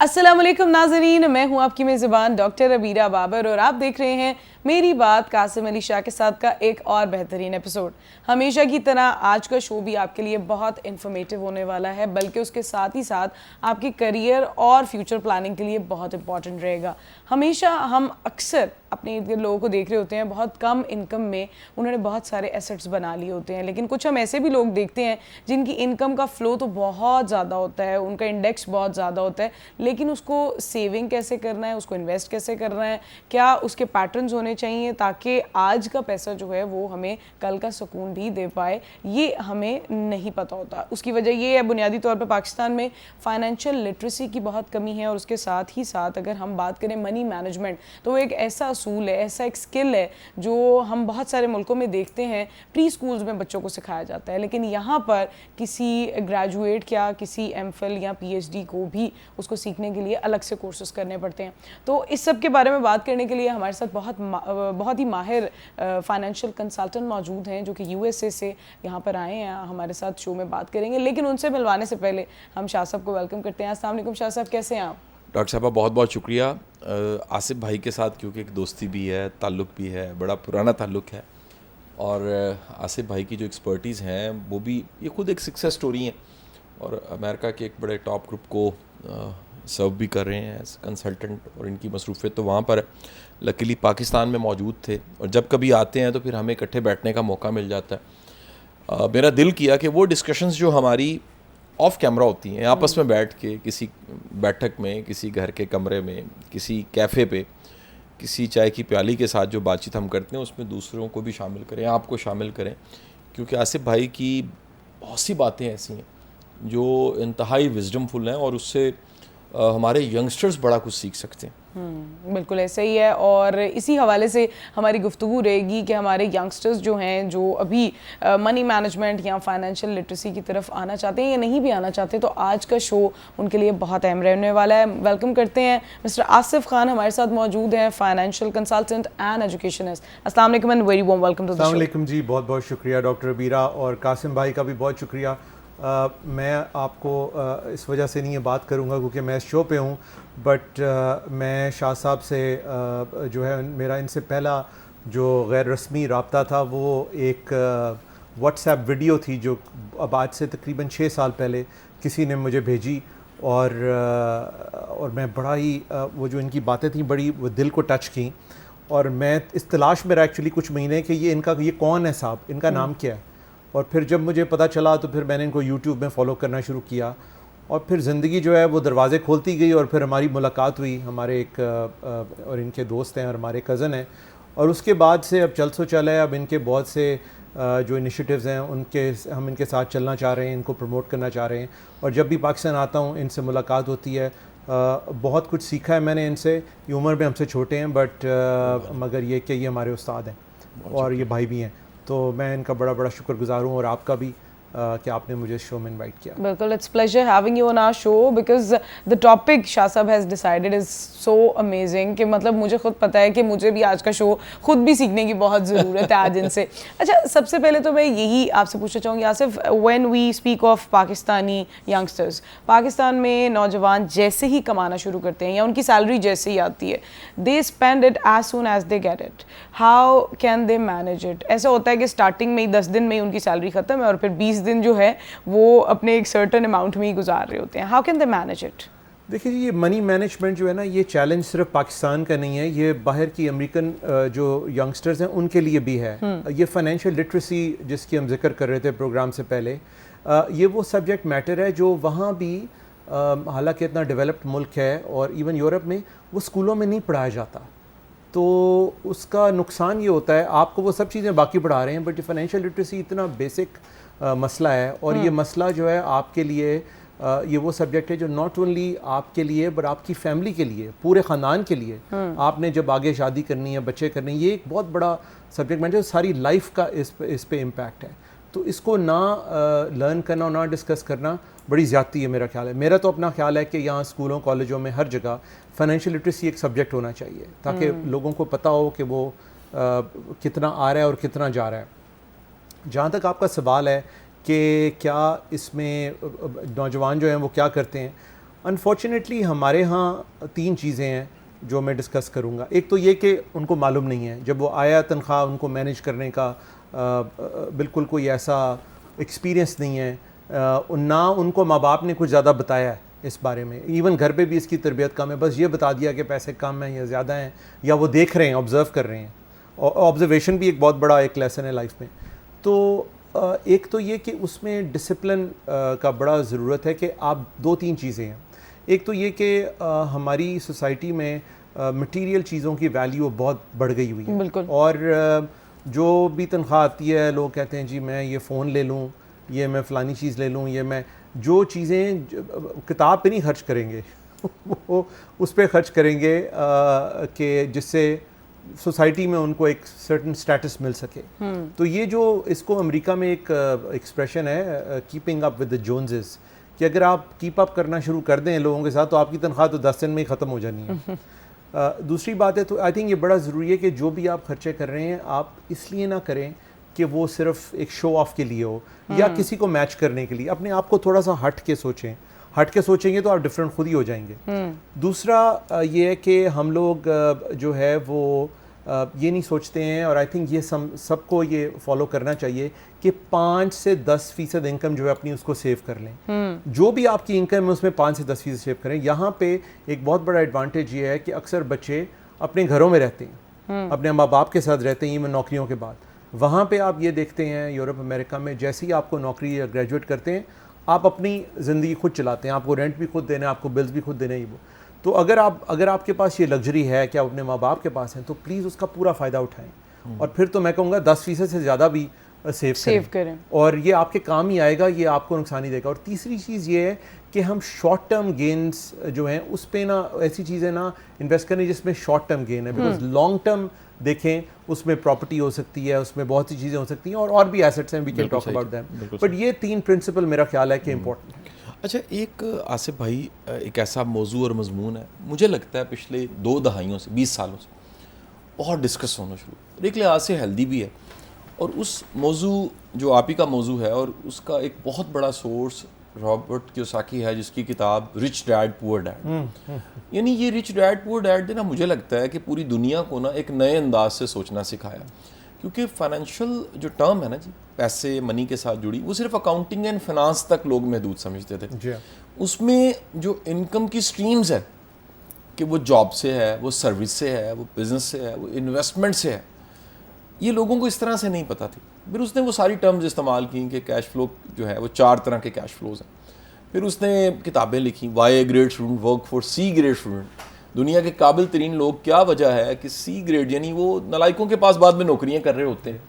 अस्सलाम वालेकुम नाज़रीन, मैं हूं आपकी मेज़बान डॉक्टर अबीरा बाबर और आप देख रहे हैं मेरी बात कासिम अली शाह के साथ का एक और बेहतरीन एपिसोड। हमेशा की तरह आज का शो भी आपके लिए बहुत इन्फॉर्मेटिव होने वाला है, बल्कि उसके साथ ही साथ आपके करियर और फ्यूचर प्लानिंग के लिए बहुत इंपॉर्टेंट रहेगा। हमेशा हम अक्सर अपने इर्द गिर्द लोगों को देख रहे होते हैं, बहुत कम इनकम में उन्होंने बहुत सारे एसेट्स बना लिए होते हैं, लेकिन कुछ हम ऐसे भी लोग देखते हैं जिनकी इनकम का फ्लो तो बहुत ज़्यादा होता है, उनका इंडेक्स बहुत ज़्यादा होता है, लेकिन उसको सेविंग कैसे करना है, उसको इन्वेस्ट कैसे करना है, क्या उसके पैटर्न्स होने चाहिए ताकि आज का पैसा जो है वो हमें कल का सुकून भी दे पाए, ये हमें नहीं पता होता। उसकी वजह ये है बुनियादी तौर पर पाकिस्तान में फाइनेंशियल लिटरेसी की बहुत कमी है, और उसके साथ ही साथ अगर हम बात करें मनी मैनेजमेंट, तो वो एक ऐसा असूल है, ऐसा एक स्किल है जो हम बहुत सारे मुल्कों में देखते हैं प्री स्कूल्स में बच्चों को सिखाया जाता है, लेकिन यहाँ पर किसी ग्रेजुएट क्या किसी एमफिल या पीएचडी को भी उसको सीखने के लिए अलग से कोर्सेज करने पड़ते हैं। तो इस सब के बारे में बात करने के लिए हमारे साथ बहुत ही माहिर फाइनेंशियल कंसल्टेंट मौजूद हैं जो कि यूएसए से यहाँ पर आए हैं, हमारे साथ शो में बात करेंगे। लेकिन उनसे मिलवाने से पहले हम शाह साहब को वेलकम करते हैं। अस्सलाम वालेकुम शाह साहब, कैसे हैं आप? डॉक्टर साहब बहुत बहुत शुक्रिया। आसिफ भाई के साथ क्योंकि एक दोस्ती भी है, ताल्लुक़ भी है, बड़ा पुराना ताल्लुक़ है, और आसिफ भाई की जो एक्सपर्टीज़ हैं वो भी, ये खुद एक सक्सेस स्टोरी है और अमेरिका के एक बड़े टॉप ग्रुप को सर्व भी कर रहे हैं एज कंसल्टेंट, और इनकी मसरूफियत तो वहाँ पर लकीली पाकिस्तान में मौजूद थे, और जब कभी आते हैं तो फिर हमें इकट्ठे बैठने का मौका मिल जाता है। मेरा दिल किया कि वो डिस्कशंस जो हमारी ऑफ कैमरा होती हैं, आपस में बैठ के किसी बैठक में, किसी घर के कमरे में, किसी कैफ़े पे, किसी चाय की प्याली के साथ जो बातचीत हम करते हैं उसमें दूसरों को भी शामिल करें, आपको शामिल करें, क्योंकि आसिफ भाई की बहुत सी बातें ऐसी हैं जो इंतहाई विजडमफुल हैं और उससे हमारे यंगस्टर्स बड़ा कुछ सीख सकते हैं। बिल्कुल ऐसा ही है, और इसी हवाले से हमारी गुफ्तगू रहेगी कि हमारे यंगस्टर्स जो हैं, जो अभी मनी मैनेजमेंट या फाइनेंशियल लिटरेसी की तरफ आना चाहते हैं या नहीं भी आना चाहते, तो आज का शो उनके लिए बहुत अहम रहने वाला है। वेलकम करते हैं मिस्टर आसिफ खान, हमारे साथ मौजूद हैं, फाइनेंशियल कंसल्टेंट एंड एजुकेशनिस्ट। अस्सलाम वालेकुम and very warm welcome to the show. अस्सलाम वालेकुम जी, बहुत बहुत शुक्रिया डॉक्टर अबीरा, और कासिम भाई का भी बहुत शुक्रिया। मैं आपको इस वजह से नहीं ये बात करूँगा क्योंकि मैं इस शो पे हूँ, बट मैं शाह साहब से जो है मेरा इनसे पहला जो गैर रस्मी रब्ता था वो एक व्हाट्सएप वीडियो थी जो अब आज से तकरीबन 6 साल पहले किसी ने मुझे भेजी, और मैं बड़ा ही वो जो इनकी बातें थी बड़ी वो दिल को टच की, और मैं इस तलाश में रहा एक्चुअली कुछ महीने कि ये कौन है साहब, इनका नाम क्या है। और फिर जब मुझे पता चला तो फिर मैंने इनको यूट्यूब में फ़ॉलो करना शुरू किया, और फिर ज़िंदगी जो है वो दरवाज़े खोलती गई, और फिर हमारी मुलाकात हुई, हमारे एक और इनके दोस्त हैं और हमारे कज़न हैं, और उसके बाद से अब चल सो चल है। अब इनके बहुत से जो इनिशिएटिव्स हैं हम इनके साथ चलना चाह रहे हैं, इनको प्रमोट करना चाह रहे हैं, और जब भी पाकिस्तान आता हूँ इनसे मुलाकात होती है। बहुत कुछ सीखा है मैंने इनसे, ये उम्र में हमसे छोटे हैं बट मगर ये कि ये हमारे उस्ताद हैं और ये भाई भी हैं, तो मैं इनका बड़ा बड़ा शुक्रगुजार हूँ, और आपका भी कि आपने मुझे शो में इनवाइट किया। बिल्कुल, it's pleasure having you on our show because the topic Shah sahab has decided is so amazing कि मतलब मुझे खुद पता है कि मुझे भी आज का शो खुद भी सीखने की बहुत ज़रूरत है आज इनसे। अच्छा, सबसे पहले तो मैं यही आपसे पूछना चाहूँगी Asif, when we speak of Pakistani youngsters, Pakistan में नौजवान जैसे ही कमाना शुरू करते हैं या उनकी सैलरी जैसे ही आती है, they spend it as soon as they get it, how can they manage it? ऐसा होता है कि स्टार्टिंग में ही 10 दिन में ही उनकी सैलरी ख़त्म है और फिर 20 दिन जो है वो अपने एक सर्टेन अमाउंट में ही गुजार रहे होते हैं। How can they manage it? देखिए, ये मनी मैनेजमेंट जो है ना, ये चैलेंज सिर्फ पाकिस्तान का नहीं है, ये बाहर की अमेरिकन जो यंगस्टर्स हैं उनके लिए भी है। ये फाइनेंशियल लिटरेसी जिसकी हम जिक्र कर रहे थे प्रोग्राम से पहले, ये वो सब्जेक्ट मैटर है जो वहाँ भी हालांकि इतना डेवलप्ड मुल्क है और इवन यूरोप में वो स्कूलों में नहीं पढ़ाया जाता, तो उसका नुकसान ये होता है, आपको वो सब चीज़ें बाकी पढ़ा रहे हैं बट फाइनेंशियल लिटरेसी इतना बेसिक मसला है, और ये मसला जो है आपके लिए ये वो सब्जेक्ट है जो नॉट ओनली आपके लिए बट आपकी फैमिली के लिए, पूरे ख़ानदान के लिए, आपने जब आगे शादी करनी है, बच्चे करने, ये एक बहुत बड़ा सब्जेक्ट मैटर, सारी लाइफ का इस पे इम्पैक्ट है। तो इसको ना लर्न करना और ना डिस्कस करना बड़ी ज़्यादती है मेरा ख्याल है। मेरा तो अपना ख्याल है कि यहाँ स्कूलों कॉलेजों में हर जगह फाइनेंशियल लिटरेसी एक सब्जेक्ट होना चाहिए ताकि लोगों को पता हो कि वो कितना आ रहा है और कितना जा रहा है। जहाँ तक आपका सवाल है कि क्या इसमें नौजवान जो हैं वो क्या करते हैं, अनफॉर्चुनेटली हमारे यहाँ 3 चीज़ें हैं जो मैं डिस्कस करूँगा। एक तो ये कि उनको मालूम नहीं है, जब वो आया तनख्वाह उनको मैनेज करने का बिल्कुल कोई ऐसा एक्सपीरियंस नहीं है, ना उनको माँ बाप ने कुछ ज़्यादा बताया है इस बारे में। इवन घर पे भी इसकी तरबियत कम है, बस ये बता दिया कि पैसे कम हैं या ज़्यादा हैं, या वो देख रहे हैं, ऑब्ज़र्व कर रहे हैं। और ऑब्जर्वेशन भी एक बहुत बड़ा एक लेसन है लाइफ में। तो एक तो ये कि उसमें डिसिप्लिन का बड़ा ज़रूरत है कि आप 2-3 चीज़ें हैं। एक तो ये कि हमारी सोसाइटी में मटेरियल चीज़ों की वैल्यू बहुत बढ़ गई हुई है। बिल्कुल। और जो भी तनख्वाह आती है लोग कहते हैं जी मैं ये फ़ोन ले लूँ, ये मैं फ़लानी चीज़ ले लूँ, ये मैं जो चीज़ें किताब पे नहीं खर्च करेंगे वो उस पर खर्च करेंगे कि जिससे सोसाइटी में उनको एक सर्टन स्टेटस मिल सके। तो ये जो इसको अमेरिका में एक एक्सप्रेशन है कीपिंग अप विद द जोन्सेस, कि अगर आप कीप अप करना शुरू कर दें लोगों के साथ तो आपकी तनख्वाह तो 10 दिन में ही ख़त्म हो जानी है। दूसरी बात है, तो आई थिंक ये बड़ा ज़रूरी है कि जो भी आप खर्चे कर रहे हैं आप इसलिए ना करें कि वो सिर्फ एक शो ऑफ के लिए हो या किसी को मैच करने के लिए। अपने आप को थोड़ा सा हट के सोचें, हट के सोचेंगे तो आप डिफरेंट खुद ही हो जाएंगे। दूसरा ये है कि हम लोग जो है वो ये नहीं सोचते हैं, और आई थिंक ये सबको ये फॉलो करना चाहिए कि 5 से 10% इनकम जो है अपनी उसको सेव कर लें। जो भी आपकी इनकम है उसमें 5 से 10% सेव करें। यहाँ पे एक बहुत बड़ा एडवांटेज ये है कि अक्सर बच्चे अपने घरों में रहते हैं, अपने माँ बाप के साथ रहते हैं, इवन नौकरियों के बाद। वहाँ पे आप ये देखते हैं यूरोप अमेरिका में, जैसे ही आपको नौकरी या ग्रेजुएट करते हैं आप अपनी ज़िंदगी खुद चलाते हैं, आपको रेंट भी खुद देना है, आपको बिल्स भी खुद देना है। वो तो अगर आपके पास ये लग्जरी है कि आप अपने माँ बाप के पास हैं तो प्लीज़ उसका पूरा फ़ायदा उठाएं। और फिर तो मैं कहूँगा 10% से ज़्यादा भी सेव करें, और ये आपके काम ही आएगा, ये आपको नुकसान ही देगा। और तीसरी चीज़ ये है कि हम शॉर्ट टर्म गेन्स जो हैं उस पर ना ऐसी चीज़ें ना इन्वेस्ट करें जिसमें शॉर्ट टर्म गेन है, बिकॉज लॉन्ग टर्म देखें उसमें प्रॉपर्टी हो सकती है, उसमें बहुत सी चीज़ें हो सकती हैं, और भी एसेट्स हैं, we can talk about them. But ये 3 प्रिंसिपल मेरा ख्याल है कि इंपॉर्टेंट है। अच्छा, एक आसिफ भाई एक ऐसा मौजू और मजमून है, मुझे लगता है पिछले 2 दहाइयों से 20 सालों से बहुत डिस्कस होना शुरू, एक लिहाज से हेल्दी भी है। और उस मौजू जो आप ही का मौजू है, और उसका एक बहुत बड़ा सोर्स रॉबर्ट कियोसाकी है, जिसकी किताब रिच डैड पुअर डैड। यानी ये रिच डैड पुअर डैड ने ना, मुझे लगता है कि पूरी दुनिया को ना एक नए अंदाज से सोचना सिखाया। क्योंकि फाइनेंशियल जो टर्म है ना जी, पैसे मनी के साथ जुड़ी, वो सिर्फ अकाउंटिंग एंड फाइनेंस तक लोग महदूद समझते थे। उसमें जो इनकम की स्ट्रीम्स है कि वो जॉब से है, वो सर्विस से है, वो बिजनेस से है, वो इन्वेस्टमेंट से है, ये लोगों को इस तरह से नहीं पता थी। फिर उसने वो सारी टर्म्स इस्तेमाल की कि कैश फ्लो जो है वो 4 तरह के कैश फ्लोज हैं। फिर उसने किताबें लिखी, why A great student work for C great student, दुनिया के काबिल तरीन लोग क्या वजह है कि सी ग्रेड यानी वो नलायकों के पास बाद में नौकरियां कर रहे होते हैं।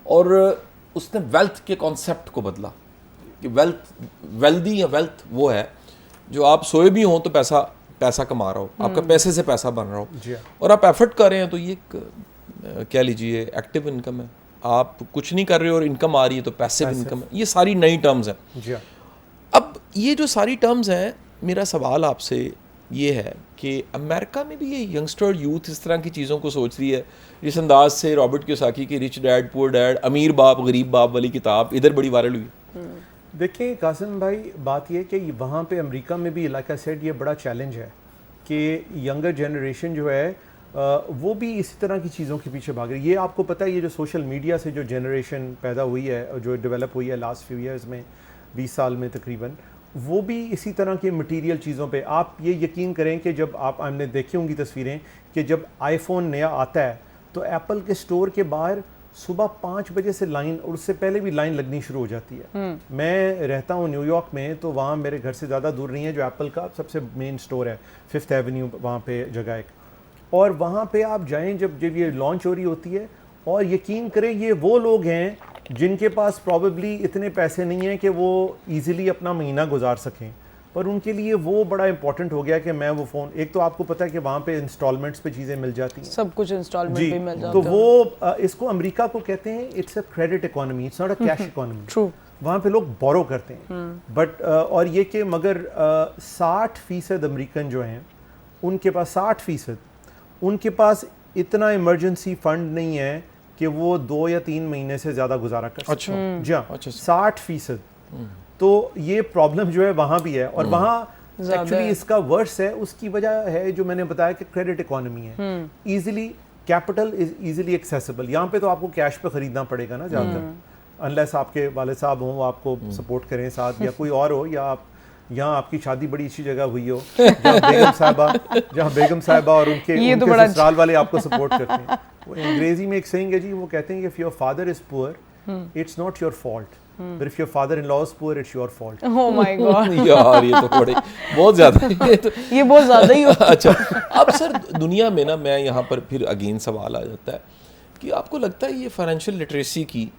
और उसने वेल्थ के कॉन्सेप्ट को बदला कि वेल्दी या वेल्थ वो है जो आप सोए भी हों तो पैसा कमा रहा हो, आपका पैसे से पैसा बन रहा हो, और आप एफर्ट कर रहे हैं, तो ये क्या लीजिए एक्टिव इनकम है। आप कुछ नहीं कर रहे हो और इनकम आ रही है तो पैसिव इनकम है। ये सारी नई टर्म्स हैं। अब ये जो सारी टर्म्स हैं, मेरा सवाल आपसे ये है कि अमेरिका में भी ये यंगस्टर यूथ इस तरह की चीज़ों को सोच रही है जिस अंदाज से रॉबर्ट कियोसाकी की रिच डैड पुअर डैड, अमीर बाप गरीब बाप वाली किताब इधर बड़ी वायरल हुई। देखिए कासिम भाई, बात ये कि वहाँ पे अमेरिका में भी लाइक आई सेड ये बड़ा चैलेंज है कि यंगर जनरेशन जो है वो भी इसी तरह की चीज़ों के पीछे भाग रही है। ये आपको पता है, ये जो सोशल मीडिया से जो जनरेशन पैदा हुई है, जो डेवलप हुई है लास्ट फ्यू ईयर्स में, 20 साल में तकरीबन, वो भी इसी तरह की मटेरियल चीज़ों पे। आप ये यकीन करें कि जब आपने देखी होंगी तस्वीरें कि जब आईफोन नया आता है तो एप्पल के स्टोर के बाहर सुबह 5 बजे से लाइन, और उससे पहले भी लाइन लगनी शुरू हो जाती है। मैं रहता हूँ न्यूयॉर्क में, तो वहाँ मेरे घर से ज़्यादा दूर नहीं है जो एप्पल का सबसे मेन स्टोर है, 5th एवेन्यू वहाँ पे जगह एक, और वहाँ पे आप जाएं जब ये लॉन्च हो रही होती है, और यकीन करें ये वो लोग हैं जिनके पास प्रॉबेबली इतने पैसे नहीं हैं कि वो इजीली अपना महीना गुजार सकें, पर उनके लिए वो बड़ा इंपॉर्टेंट हो गया कि मैं वो फ़ोन, एक तो आपको पता है कि वहाँ पे इंस्टॉलमेंट्स पे चीज़ें मिल जाती हैं, सब कुछ इंस्टॉलमेंट पे मिल जाता है। तो वो इसको अमेरिका को कहते हैं it's a credit economy, it's not a cash economy. True, वहाँ पे लोग बोरो करते हैं। बट और ये कि मगर 60% अमेरिकन जो हैं उनके पास 60% उनके पास इतना इमरजेंसी फंड नहीं है कि वो 2 या 3 महीने से ज़्यादा गुजारा कर सकते हैं। जी हाँ, 60%। तो ये प्रॉब्लम जो है वहाँ भी है, और वहाँ ज़्यादा एक्चुअली है। इसका वर्स है, उसकी वजह है जो मैंने बताया कि क्रेडिट इकोनॉमी है, easily capital is easily accessible. यहाँ पे तो आपको कैश पे खरीदना पड़ेगा ना ज़्यादातर, अनलेस आपके वाले साहब हों, वो आपको सपोर्ट करें साथ, या कोई और हो, या आप यहाँ आपकी शादी बड़ी अच्छी जगह हुई हो जहाँ बेगम साहिबा और उनके ये तो उनके बड़ा ससुराल वाले आपको सपोर्ट करते हैं। वो अंग्रेजी में एक सेइंग है जी, वो कहते हैं कि if your father is poor it's not your fault, but if your father in law is poor it's your fault. Oh my God, यार ये तो बड़े बहुत ज़्यादा ये बहुत ज़्यादा ही होता अच्छा, अब सर दुनिया में ना, मैं यहाँ पर फिर अगेन सवाल आ जाता है कि आपको लगता है ये फाइनेंशियल लिटरेसी की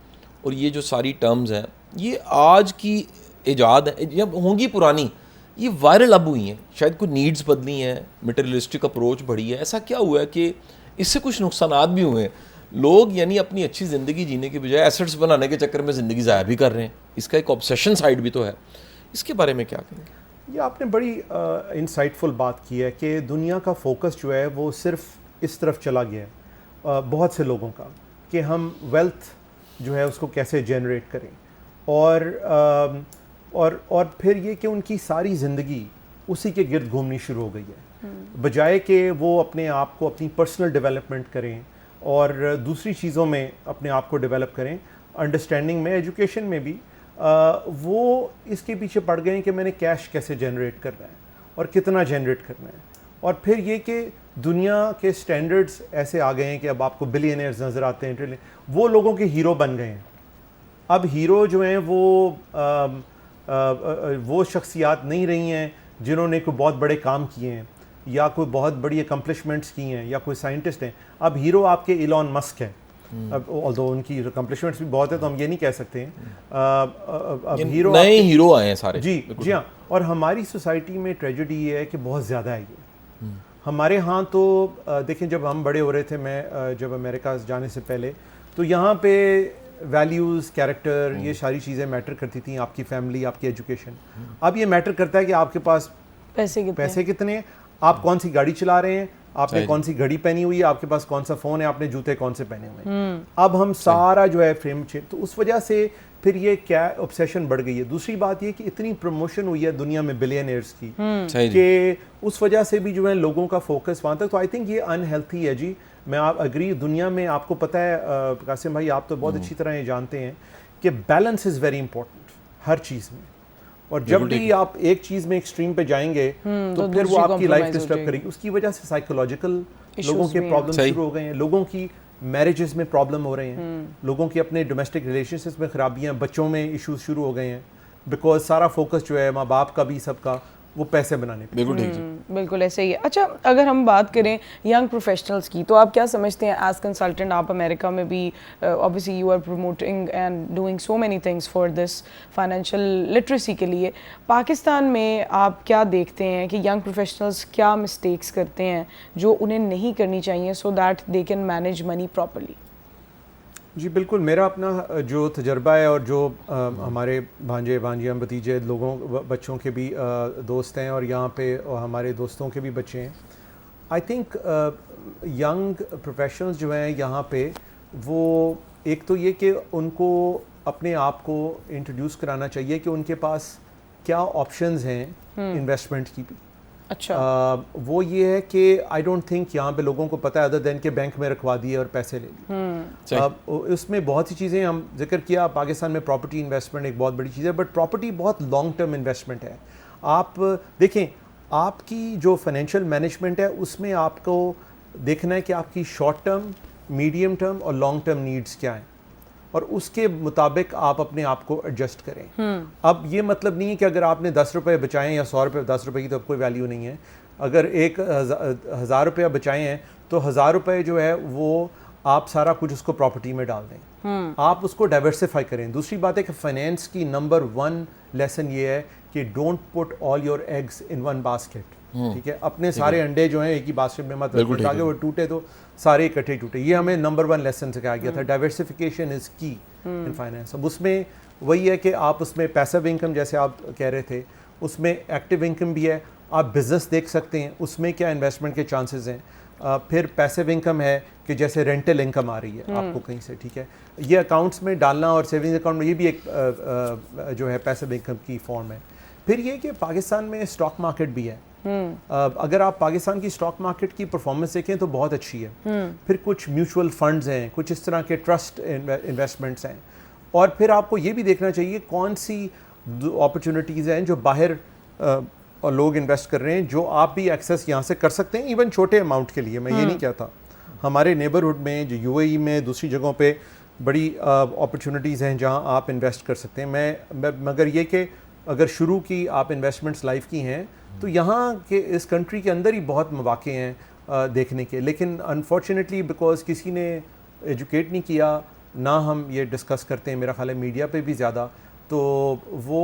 और ये जो सारी टर्म्स हैं, ये आज की इजाद है, जब होंगी पुरानी, ये वायरल अब हुई हैं, शायद कुछ नीड्स बदली हैं, मटेरियलिस्टिक अप्रोच बढ़ी है, ऐसा क्या हुआ है कि इससे कुछ नुकसानात भी हुए हैं? लोग यानी अपनी अच्छी ज़िंदगी जीने के बजाय एसेट्स बनाने के चक्कर में ज़िंदगी ज़ाया भी कर रहे हैं, इसका एक ऑब्सेशन साइड भी तो है, इसके बारे में क्या कहेंगे? ये आपने बड़ी इंसाइटफुल बात की है कि दुनिया का फोकस जो है वो सिर्फ इस तरफ चला गया है, बहुत से लोगों का, कि हम वेल्थ जो है उसको कैसे जनरेट करें, और फिर ये कि उनकी सारी ज़िंदगी उसी के गिर्द घूमनी शुरू हो गई है, बजाय कि वो अपने आप को अपनी पर्सनल डेवलपमेंट करें और दूसरी चीज़ों में अपने आप को डेवलप करें, अंडरस्टैंडिंग में, एजुकेशन में भी। वो इसके पीछे पड़ गए हैं कि मैंने कैश कैसे जनरेट करना है और कितना जनरेट करना है, और फिर ये कि दुनिया के स्टैंडर्ड्स ऐसे आ गए हैं कि अब आपको बिलियनर्स नज़र आते हैं, ट्रिलियन, वो लोगों के हीरो बन गए हैं। अब हीरो जो हैं वो शख्सियात नहीं रही हैं जिन्होंने कोई बहुत बड़े काम किए हैं या कोई बहुत बड़ी अकम्पलिशमेंट्स की हैं या कोई साइंटिस्ट हैं। अब हीरो आपके इलॉन मस्क है, अब ऑल्दो उनकी अकम्पलिशमेंट्स भी बहुत है तो हम ये नहीं कह सकते हैं, अब हीरो नए हीरो आए हैं सारे। जी जी हाँ। और हमारी सोसाइटी में ट्रेजेडी ये है कि बहुत ज़्यादा है ये। हमारे यहाँ तो देखें, जब हम बड़े हो रहे थे, मैं जब अमेरिका जाने से पहले, तो यहाँ पे वैल्यूज़, कैरेक्टर, ये सारी चीज़ें मैटर करती थी, आपकी फैमिली, आपकी एजुकेशन। अब ये मैटर करता है कि आपके पास पैसे कितने हैं, आप कौन सी गाड़ी चला रहे हैं, आपने कौन सी घड़ी पहनी हुई है, आपके पास कौन सा फ़ोन है, आपने जूते कौन से पहने हुए हैं। अब हम सारा जो है फ्रेम चेंज, तो उस वजह से फिर ये क्या ऑब्सेशन बढ़ गई है। दूसरी बात ये कि इतनी प्रमोशन हुई है दुनिया में बिलियनर्स की कि उस वजह से भी जो है लोगों का फोकस वहाँ तक, तो आई थिंक ये अनहेल्थी है जी। मैं आप अग्री, दुनिया में आपको पता है कासिम भाई, आप तो बहुत अच्छी तरह ये जानते हैं कि बैलेंस इज़ वेरी इंपॉर्टेंट हर चीज़ में, और जब भी आप एक चीज़ में एक्सट्रीम पे जाएंगे तो फिर वो आपकी लाइफ डिस्टर्ब करेगी। उसकी वजह से साइकोलॉजिकल लोगों के प्रॉब्लम शुरू हो गए हैं, लोगों की मैरिजेस में प्रॉब्लम हो रहे हैं, लोगों की अपने डोमेस्टिक रिलेशनशिप्स में खराबियां, बच्चों में इश्यूज शुरू हो गए हैं, बिकॉज सारा फोकस जो है माँ बाप का भी सबका वो पैसे बनाने पे। बिल्कुल ठीक जी, बिल्कुल ऐसे ही है। अच्छा, अगर हम बात करें यंग प्रोफेशनल्स की, तो आप क्या समझते हैं एज कंसल्टेंट, आप अमेरिका में भी obviously you are promoting and doing so many things for this financial literacy के लिए, पाकिस्तान में आप क्या देखते हैं कि यंग प्रोफेशनल्स क्या मिस्टेक्स करते हैं जो उन्हें नहीं करनी चाहिए so that they can manage money properly? जी बिल्कुल, मेरा अपना जो तजर्बा है और जो हमारे भांजे भांजियाँ भतीजे लोगों बच्चों के भी दोस्त हैं, और यहाँ पे हमारे दोस्तों के भी बच्चे हैं, आई थिंक यंग प्रोफेशनल्स जो हैं यहाँ पे, वो एक तो ये कि उनको अपने आप को इंट्रोड्यूस कराना चाहिए कि उनके पास क्या ऑप्शंस हैं इन्वेस्टमेंट की भी। अच्छा, वो ये है कि आई डोंट थिंक यहाँ पे लोगों को पता है अदर देन के बैंक में रखवा दिए और पैसे ले लिए। उसमें बहुत सी चीज़ें हम जिक्र किया, पाकिस्तान में प्रॉपर्टी इन्वेस्टमेंट एक बहुत बड़ी चीज़ है, बट प्रॉपर्टी बहुत लॉन्ग टर्म इन्वेस्टमेंट है। आप देखें, आपकी जो फाइनेंशियल मैनेजमेंट है उसमें आपको देखना है कि आपकी शॉर्ट टर्म, मीडियम टर्म और लॉन्ग टर्म नीड्स क्या हैं, और उसके मुताबिक आप अपने आप को एडजस्ट करें। अब ये मतलब नहीं है कि अगर आपने 10 रुपये बचाएं या 100 रुपये, 10 रुपये की तो अब कोई वैल्यू नहीं है। अगर 1000 रुपया बचाए हैं तो 1000 रुपये जो है वो आप सारा कुछ उसको प्रॉपर्टी में डाल दें, आप उसको डाइवर्सिफाई करें। दूसरी बात है कि फाइनेंस की नंबर 1 लेसन ये है कि don't put all your eggs in one basket. ठीक है, अपने सारे अंडे जो हैं एक ही बास्केट में मत रखो, ताकि वो टूटे तो सारे इकट्ठे टूटे। ये हमें नंबर 1 लेसन सिखाया गया था। डाइवर्सिफिकेशन इज़ की इन फाइनेंस। अब उसमें वही है कि आप उसमें पैसिव इनकम, जैसे आप कह रहे थे, उसमें एक्टिव इनकम भी है, आप बिज़नेस देख सकते हैं उसमें क्या इन्वेस्टमेंट के चांसेस हैं। फिर पैसिव इनकम है कि जैसे रेंटल इनकम आ रही है आपको कहीं से, ठीक है, ये अकाउंट्स में डालना और सेविंग्स अकाउंट में, ये भी एक जो है पैसिव इनकम की फॉर्म है। फिर ये कि पाकिस्तान में स्टॉक मार्केट भी है। अगर आप पाकिस्तान की स्टॉक मार्केट की परफॉर्मेंस देखें तो बहुत अच्छी है। फिर कुछ म्यूचुअल फंड्स हैं, कुछ इस तरह के ट्रस्ट इन्वेस्टमेंट्स हैं, और फिर आपको ये भी देखना चाहिए कौन सी अपॉर्चुनिटीज़ हैं जो बाहर और लोग इन्वेस्ट कर रहे हैं, जो आप भी एक्सेस यहाँ से कर सकते हैं, इवन छोटे अमाउंट के लिए। मैं ये नहीं कहता, हमारे नेबरहुड में जो यूएई में दूसरी जगहों पे बड़ी अपॉर्चुनिटीज़ हैं जहाँ आप इन्वेस्ट कर सकते हैं। मगर ये कि अगर शुरू की आप इन्वेस्टमेंट्स लाइफ की हैं तो यहाँ के इस कंट्री के अंदर ही बहुत मौके हैं देखने के, लेकिन अनफॉर्चुनेटली बिकॉज किसी ने एजुकेट नहीं किया, ना हम ये डिस्कस करते हैं मेरा ख्याल है मीडिया पे भी ज़्यादा, तो वो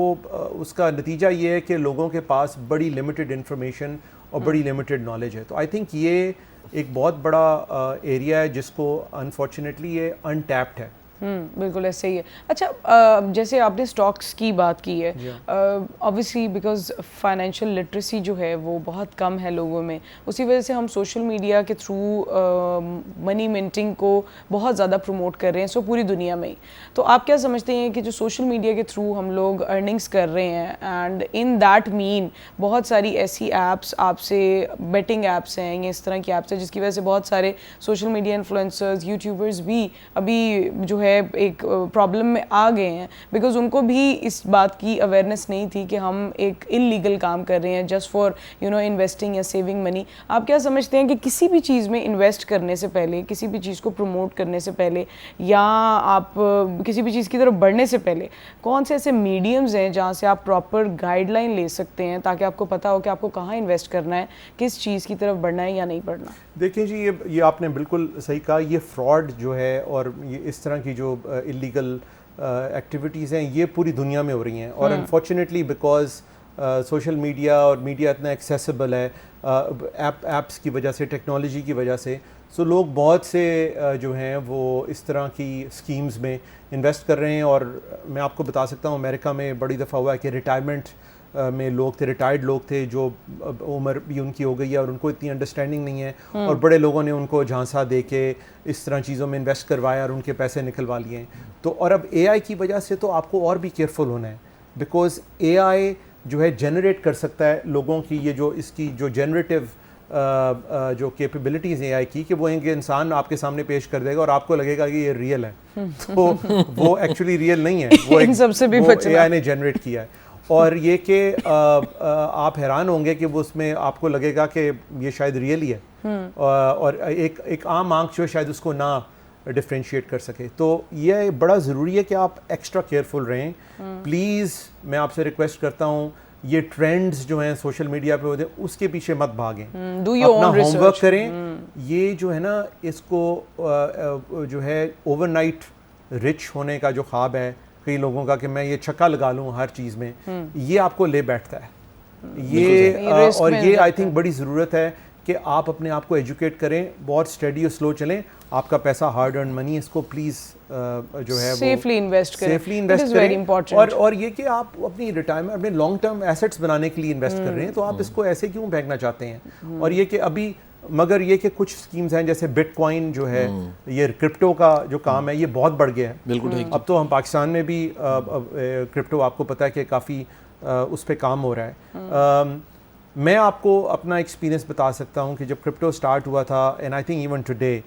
उसका नतीजा ये है कि लोगों के पास बड़ी लिमिटेड इन्फॉर्मेशन और बड़ी लिमिटेड नॉलेज है। तो आई थिंक ये एक बहुत बड़ा एरिया है जिसको अनफॉर्चुनेटली ये अनटैप्ड है। बिल्कुल ऐसे ही है। अच्छा, जैसे आपने स्टॉक्स की बात की है, ऑब्वियसली बिकॉज फाइनेंशियल लिटरेसी जो है वो बहुत कम है लोगों में, उसी वजह से हम सोशल मीडिया के थ्रू मनी मिंटिंग को बहुत ज़्यादा प्रमोट कर रहे हैं, सो पूरी दुनिया में ही। तो आप क्या समझते हैं कि जो सोशल मीडिया के थ्रू हम लोग अर्निंग्स कर रहे हैं, एंड इन दैट मीन बहुत सारी ऐसी ऐप्स आपसे बेटिंग ऐप्स हैं, ये इस तरह की ऐप्स हैं जिसकी वजह से बहुत सारे सोशल मीडिया इन्फ्लुएंसर्स, यूट्यूबर्स भी अभी जो है एक प्रॉब्लम में आ गए हैं, बिकॉज उनको भी इस बात की अवेयरनेस नहीं थी कि हम एक इलीगल काम कर रहे हैं जस्ट फॉर इन्वेस्टिंग या सेविंग मनी। आप क्या समझते हैं कि किसी भी चीज़ में इन्वेस्ट करने से पहले, किसी भी चीज़ को प्रमोट करने से पहले, या आप किसी भी चीज़ की तरफ बढ़ने से पहले कौन से ऐसे मीडियम्स हैं जहाँ से आप प्रॉपर गाइडलाइन ले सकते हैं ताकि आपको पता हो कि आपको कहाँ इन्वेस्ट करना है, किस चीज़ की तरफ बढ़ना है या नहीं बढ़ना? देखिए जी, ये आपने बिल्कुल सही कहा। ये फ्रॉड जो है और ये इस तरह की जो इलीगल एक्टिविटीज़ हैं ये पूरी दुनिया में हो रही हैं, और अनफॉर्चुनेटली बिकॉज सोशल मीडिया और मीडिया इतना एक्सेसिबल है ऐप्स की वजह से, टेक्नोलॉजी की वजह से, सो लोग बहुत से जो हैं वो इस तरह की स्कीम्स में इन्वेस्ट कर रहे हैं। और मैं आपको बता सकता हूँ अमेरिका में बड़ी दफ़ा हुआ है कि रिटायरमेंट में लोग थे, रिटायर्ड लोग थे जो उम्र भी उनकी हो गई है और उनको इतनी अंडरस्टैंडिंग नहीं है, और बड़े लोगों ने उनको झांसा दे के इस तरह चीज़ों में इन्वेस्ट करवाया और उनके पैसे निकलवा लिए हैं। तो और अब एआई की वजह से तो आपको और भी केयरफुल होना है, बिकॉज एआई जो है जनरेट कर सकता है लोगों की ये जो इसकी जो जनरेटिव जो कैपेबिलिटीज़ हैं एआई की, कि वो एक इंसान आपके सामने पेश कर देगा और आपको लगेगा कि ये रियल है, तो वो एक्चुअली रियल नहीं है, वो एक सबसे भी एआई ने जनरेट किया है। और ये कि आप हैरान होंगे कि वो उसमें आपको लगेगा कि ये शायद रियल ही है, और एक आम आंख जो शायद उसको ना डिफ्रेंशिएट कर सके। तो ये बड़ा ज़रूरी है कि आप एक्स्ट्रा केयरफुल रहें। प्लीज़ मैं आपसे रिक्वेस्ट करता हूँ, ये ट्रेंड्स जो हैं सोशल मीडिया पे होते हैं उसके पीछे मत भागें, अपना होमवर्क करें। ये जो है ना, इसको जो है ओवरनाइट रिच होने का जो ख्वाब है कई लोगों का कि मैं ये छक्का लगा लूँ हर चीज़ में, ये आपको ले बैठता है। ये और ये आई थिंक बड़ी ज़रूरत है कि आप अपने आप को एजुकेट करें, बहुत स्टडी और स्लो चलें, आपका पैसा हार्ड अर्न मनी, इसको प्लीज़ जो है सेफली इन्वेस्ट करें, सेफली इन्वेस्ट करें। और ये कि आप अपनी रिटायरमेंट, अपने लॉन्ग टर्म एसेट्स बनाने के लिए इन्वेस्ट कर रहे हैं, तो आप इसको ऐसे क्यों फेंकना चाहते हैं? और ये कि अभी मगर ये कि कुछ स्कीम्स हैं जैसे बिटकॉइन जो है, ये क्रिप्टो का जो काम है ये बहुत बढ़ गया है। बिल्कुल। अब तो हम पाकिस्तान में भी क्रिप्टो आपको पता है कि काफ़ी उस पर काम हो रहा है। मैं आपको अपना एक्सपीरियंस बता सकता हूँ कि जब क्रिप्टो स्टार्ट हुआ था, and I think even today,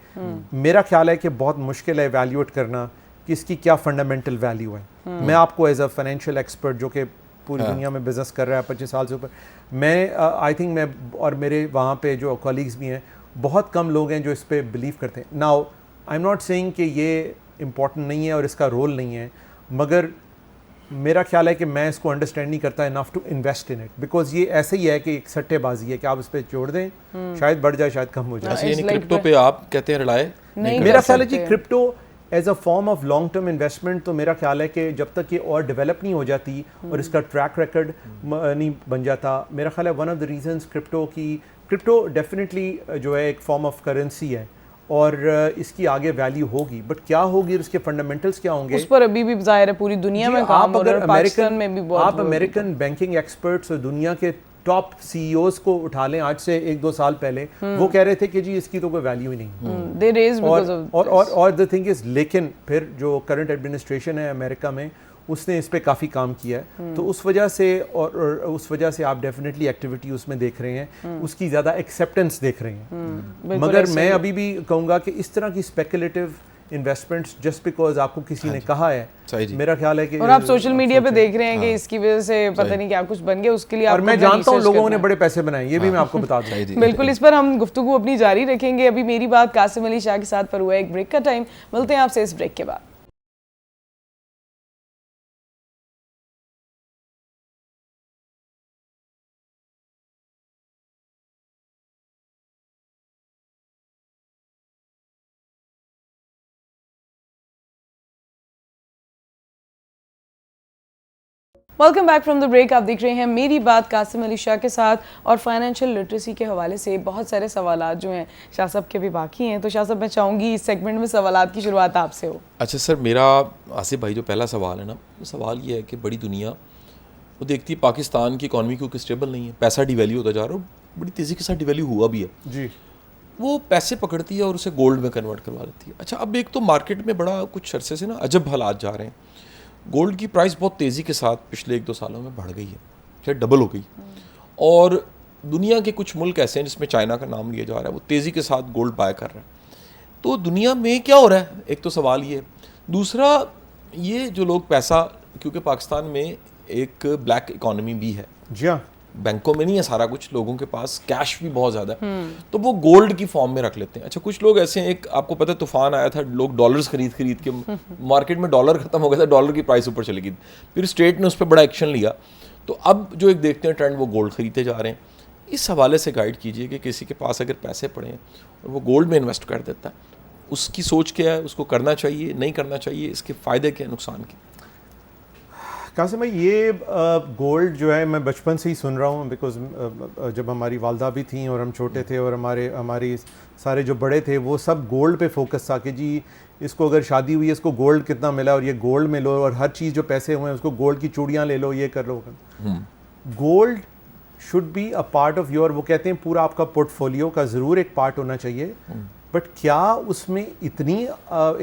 मेरा ख्याल है कि बहुत मुश्किल है एवैल्यूएट करना कि इसकी क्या फंडामेंटल वैल्यू है। मैं आपको एज अ फाइनेंशियल एक्सपर्ट जो कि पूरी दुनिया में बिजनेस कर रहा है 25 साल से ऊपर, मैं आई थिंक मैं और मेरे वहाँ पे जो कॉलीग्स भी हैं, बहुत कम लोग हैं जो इस पर बिलीव करते हैं। Now I am not saying कि ये इम्पॉर्टेंट नहीं है और इसका रोल नहीं है, मगर मेरा ख्याल है कि मैं इसको अंडरस्टैंड नहीं करता enough to invest in it, because ये ऐसे ही है कि एक सट्टेबाजी है कि आप इस पर जोड़ दें, शायद बढ़ जाए शायद कम हो जाए। क्रिप्टो पे आप कहते हैं रिलाय नहीं? मेरा ख्याल है जी crypto as a form of long term investment, तो मेरा ख्याल है कि जब तक ये और डेवलप नहीं हो जाती और इसका ट्रैक रिकॉर्ड नहीं बन जाता, मेरा ख्याल है one of the reasons crypto definitely जो है एक फॉर्म ऑफ करेंसी है और इसकी आगे वैल्यू होगी, बट क्या होगी और इसके फंडामेंटल्स क्या होंगे उस पर अभी भी ज़ाहिर है पूरी दुनिया में काम हो रहा है, पाकिस्तान में भी बहुत। आप अमेरिकन बैंकिंग एक्सपर्ट्स और दुनिया के टॉप सीईओज को उठा लें आज से 1-2 साल पहले, वो कह रहे थे कि जी इसकी तो कोई वैल्यू ही नहीं। They raised because of और द थिंग इज, लेकिन फिर जो करंट एडमिनिस्ट्रेशन है अमेरिका में, उसने इस पे काफ़ी काम किया है। तो उस वजह से और उस वजह से आप डेफिनेटली एक्टिविटी उसमें देख रहे हैं, उसकी ज़्यादा एक्सेप्टेंस देख रहे हैं। मगर मैं अभी भी कहूँगा कि इस तरह की स्पेकुलेटिव इन्वेस्टमेंट्स जस्ट बिकॉज आपको किसी ने कहा है, मेरा ख्याल है कि और आप सोशल मीडिया पे देख रहे हैं कि इसकी वजह से पता नहीं क्या कुछ बन गया, उसके लिए और मैं जानता हूँ लोगों ने बड़े पैसे बनाए, ये भी मैं आपको बता दूं। बिल्कुल, इस पर हम गुफ्तगू अपनी जारी रखेंगे। अभी मेरी बात कासिम अली शाह के साथ पर हुआ है एक ब्रेक का टाइम। मिलते हैं आपसे इस ब्रेक के बाद। Welcome back from the break. आप देख रहे हैं मेरी बात कासिम अली शाह के साथ, और फाइनेंशियल लिटरेसी के हवाले से बहुत सारे सवालात जो हैं शाह साहब के भी बाकी हैं। तो शाह साहब, मैं चाहूँगी इस सेगमेंट में सवालात की शुरुआत आपसे हो। अच्छा सर, मेरा आसिफ भाई जो पहला सवाल है ना, सवाल ये है कि बड़ी दुनिया वो देखती है पाकिस्तान की इकॉनमी क्योंकि स्टेबल नहीं है, पैसा डिवैल्यू होता जा रहा है, बड़ी तेज़ी के साथ डिवैल्यू हुआ भी है जी। वो पैसे पकड़ती है और उसे गोल्ड में कन्वर्ट करवा देती है। अच्छा, अब एक तो मार्केट में बड़ा कुछ अरसे से ना अजब हालात जा रहे हैं। गोल्ड की प्राइस बहुत तेज़ी के साथ पिछले 1-2 सालों में बढ़ गई है, शायद डबल हो गई। और दुनिया के कुछ मुल्क ऐसे हैं जिसमें चाइना का नाम लिया जा रहा है, वो तेज़ी के साथ गोल्ड बाय कर रहा है। तो दुनिया में क्या हो रहा है, एक तो सवाल ये। दूसरा, ये जो लोग पैसा, क्योंकि पाकिस्तान में एक ब्लैक इकॉनमी भी है, जी हाँ, बैंकों में नहीं है सारा कुछ, लोगों के पास कैश भी बहुत ज़्यादा है, तो वो गोल्ड की फॉर्म में रख लेते हैं। अच्छा, कुछ लोग ऐसे हैं, एक आपको पता है तूफान आया था, लोग डॉलर्स खरीद के मार्केट में डॉलर खत्म हो गया था, डॉलर की प्राइस ऊपर चली गई, फिर स्टेट ने उस पर बड़ा एक्शन लिया। तो अब जो एक देखते हैं ट्रेंड, वो गोल्ड खरीदते जा रहे हैं। इस हवाले से गाइड कीजिए कि किसी के पास अगर पैसे पड़े हैं और वो गोल्ड में इन्वेस्ट कर देता है, उसकी सोच क्या है, उसको करना चाहिए नहीं करना चाहिए, इसके फ़ायदे क्या, नुकसान क्या? कासिम भाई, ये गोल्ड जो है मैं बचपन से ही सुन रहा हूँ, बिकॉज जब हमारी वालदा भी थी और हम छोटे थे और हमारी सारे जो बड़े थे वो सब गोल्ड पे फोकस था कि जी इसको अगर शादी हुई है इसको गोल्ड कितना मिला, और ये गोल्ड में लो, और हर चीज़ जो पैसे हुए हैं उसको गोल्ड की चूड़ियाँ ले लो, ये कर लो। Gold should be a part of your, वो कहते हैं पूरा आपका पोर्टफोलियो का ज़रूर एक पार्ट होना चाहिए, बट क्या उसमें इतनी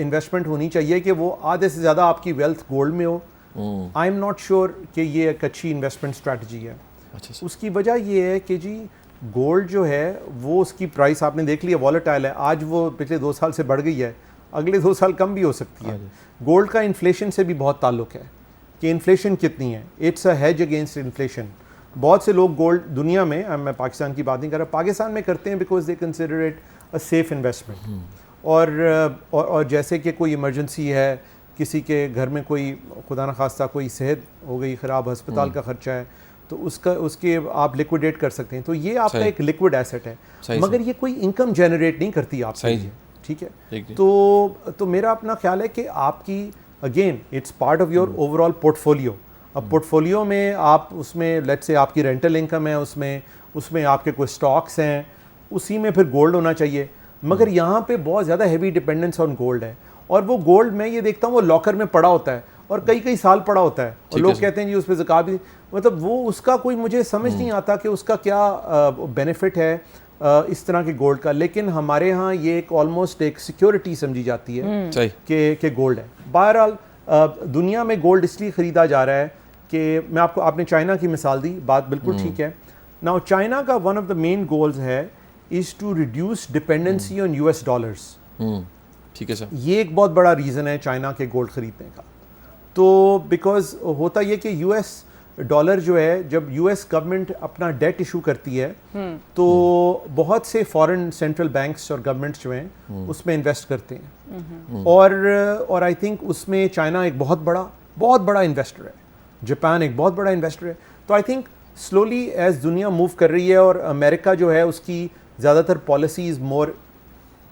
इन्वेस्टमेंट होनी चाहिए कि वो आधे से ज़्यादा आपकी वेल्थ गोल्ड में हो? आई एम नॉट श्योर कि ये एक अच्छी इन्वेस्टमेंट स्ट्रैटेजी है। अच्छा, उसकी वजह ये है कि जी गोल्ड जो है वो उसकी प्राइस आपने देख लिया वॉलेटाइल है, आज वो पिछले 2 साल से बढ़ गई है, अगले 2 साल कम भी हो सकती है। गोल्ड का इन्फ्लेशन से भी बहुत ताल्लुक है कि इन्फ्लेशन कितनी है, it's a hedge against inflation. बहुत से लोग गोल्ड दुनिया में, मैं पाकिस्तान की बात नहीं कर रहा, पाकिस्तान में करते हैं because they consider it a safe investment. और जैसे कि कोई इमरजेंसी है, किसी के घर में कोई खुदा न खास्ता कोई सेहत हो गई ख़राब, अस्पताल का खर्चा है, तो उसके आप लिक्विडेट कर सकते हैं। तो ये आपका एक लिक्विड एसेट है, मगर ये कोई इनकम जनरेट नहीं करती आपके लिए, ठीक है? तो मेरा अपना ख्याल है कि आपकी again it's part of your overall portfolio. अब पोर्टफोलियो में आप उसमें लेट्स से आपकी रेंटल इनकम है, उसमें आपके कोई स्टॉक्स हैं, उसी में फिर गोल्ड होना चाहिए। मगर यहाँ पे बहुत ज़्यादा हैवी डिपेंडेंस ऑन गोल्ड है, और वो गोल्ड मैं ये देखता हूँ वो लॉकर में पड़ा होता है और कई साल पड़ा होता है, और लोग कहते हैं जी उस पर ज़कात भी, मतलब वो उसका कोई मुझे समझ नहीं आता कि उसका क्या बेनिफिट है इस तरह के गोल्ड का। लेकिन हमारे यहाँ ये एक ऑलमोस्ट एक सिक्योरिटी समझी जाती है कि गोल्ड है। बहरहाल दुनिया में गोल्ड इसलिए ख़रीदा जा रहा है कि आपने चाइना की मिसाल दी, बात बिल्कुल ठीक है। नाउ चाइना का one of the main goals है is to reduce dependency on US dollars. ठीक है सर, ये एक बहुत बड़ा रीज़न है चाइना के गोल्ड ख़रीदने का। तो बिकॉज होता ये कि US डॉलर जो है, जब US गवर्नमेंट अपना डेट इशू करती है तो बहुत से फॉरेन सेंट्रल बैंक्स और गवर्नमेंट्स जो हैं उसमें इन्वेस्ट करते हैं, और आई थिंक उसमें चाइना एक बहुत बड़ा इन्वेस्टर है, जापान एक बहुत बड़ा इन्वेस्टर है। तो आई थिंक स्लोली एज दुनिया मूव कर रही है, और अमेरिका जो है उसकी ज़्यादातर पॉलिसीज़ मोर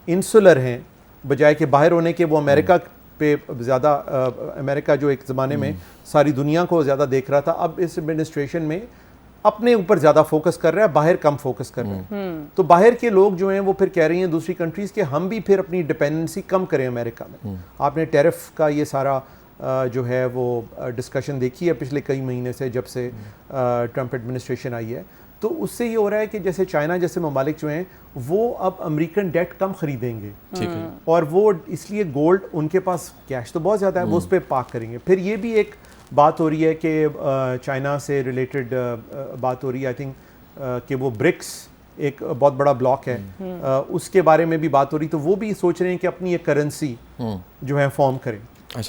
इंसुलर हैं, बजाय कि बाहर होने के वो अमेरिका पे ज़्यादा, अमेरिका जो एक ज़माने में सारी दुनिया को ज़्यादा देख रहा था, अब इस एडमिनिस्ट्रेशन में अपने ऊपर ज़्यादा फोकस कर रहा है, बाहर कम फोकस कर रहा है। तो बाहर के लोग जो हैं वो फिर कह रही हैं दूसरी कंट्रीज़ के हम भी फिर अपनी डिपेंडेंसी कम करें अमेरिका में। आपने टैरिफ का ये सारा जो है वो डिस्कशन देखी है पिछले कई महीने से, जब से ट्रंप एडमिनिस्ट्रेशन आई है। तो उससे ये हो रहा है कि जैसे चाइना जैसे ममालिक जो हैं वो अब अमेरिकन डेट कम खरीदेंगे, ठीक है, और वो इसलिए गोल्ड, उनके पास कैश तो बहुत ज़्यादा है, वो उस पर पार्क करेंगे। फिर ये भी एक बात हो रही है कि चाइना से रिलेटेड बात हो रही है, आई थिंक कि वो ब्रिक्स एक बहुत बड़ा ब्लॉक है, उसके बारे में भी बात हो रही, तो वो भी सोच रहे हैं कि अपनी एक करेंसी जो है फॉर्म करें,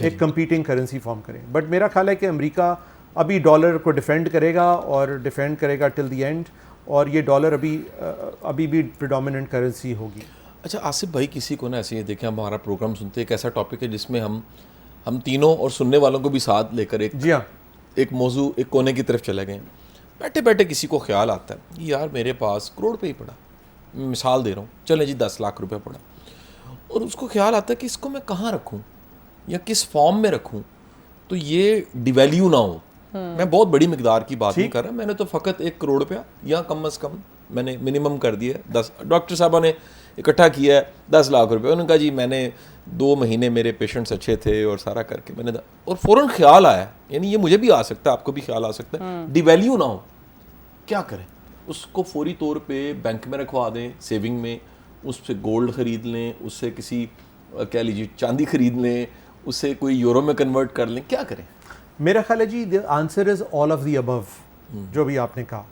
एक कंपीटिंग करेंसी फॉर्म करें। बट मेरा ख्याल है कि अमेरिका अभी डॉलर को डिफेंड करेगा और डिफेंड करेगा टिल द एंड, और ये डॉलर अभी भी प्रिडोमिनेंट करेंसी होगी। अच्छा आसिफ भाई, किसी को ना ऐसे देखें, हम हमारा प्रोग्राम सुनते हैं, एक ऐसा टॉपिक है जिसमें हम तीनों और सुनने वालों को भी साथ लेकर एक मौजू, एक कोने की तरफ चले गए। बैठे बैठे किसी को ख्याल आता है कि यार मेरे पास करोड़ रुपये ही पड़ा, मिसाल दे रहा हूँ, चले जी 10 लाख रुपये पड़ा, और उसको ख्याल आता है कि इसको मैं कहाँ रखूँ या किस फॉर्म में रखूँ तो ये डिवैल्यू ना हो। मैं बहुत बड़ी मिकदार की बात नहीं कर रहा, मैंने तो फ़कत 1 करोड़ रुपया या कम अज़ कम मैंने मिनिमम कर दिया 10, डॉक्टर साहबा ने इकट्ठा किया है 10 लाख रुपए। उन्होंने कहा जी मैंने 2 महीने मेरे पेशेंट्स अच्छे थे और सारा करके मैंने और फ़ौरन ख्याल आया, यानी ये मुझे भी आ सकता है, आपको भी ख्याल आ सकता है, डिवैल्यू ना हो, क्या करें? उसको फौरी तौर पे बैंक में रखवा दें, सेविंग में, उससे गोल्ड ख़रीद लें, उससे किसी कह लीजिए चांदी ख़रीद लें, उससे कोई यूरो में कन्वर्ट कर लें, क्या करें? मेरा ख्याल है जी the answer is all of the above, जो भी आपने कहा।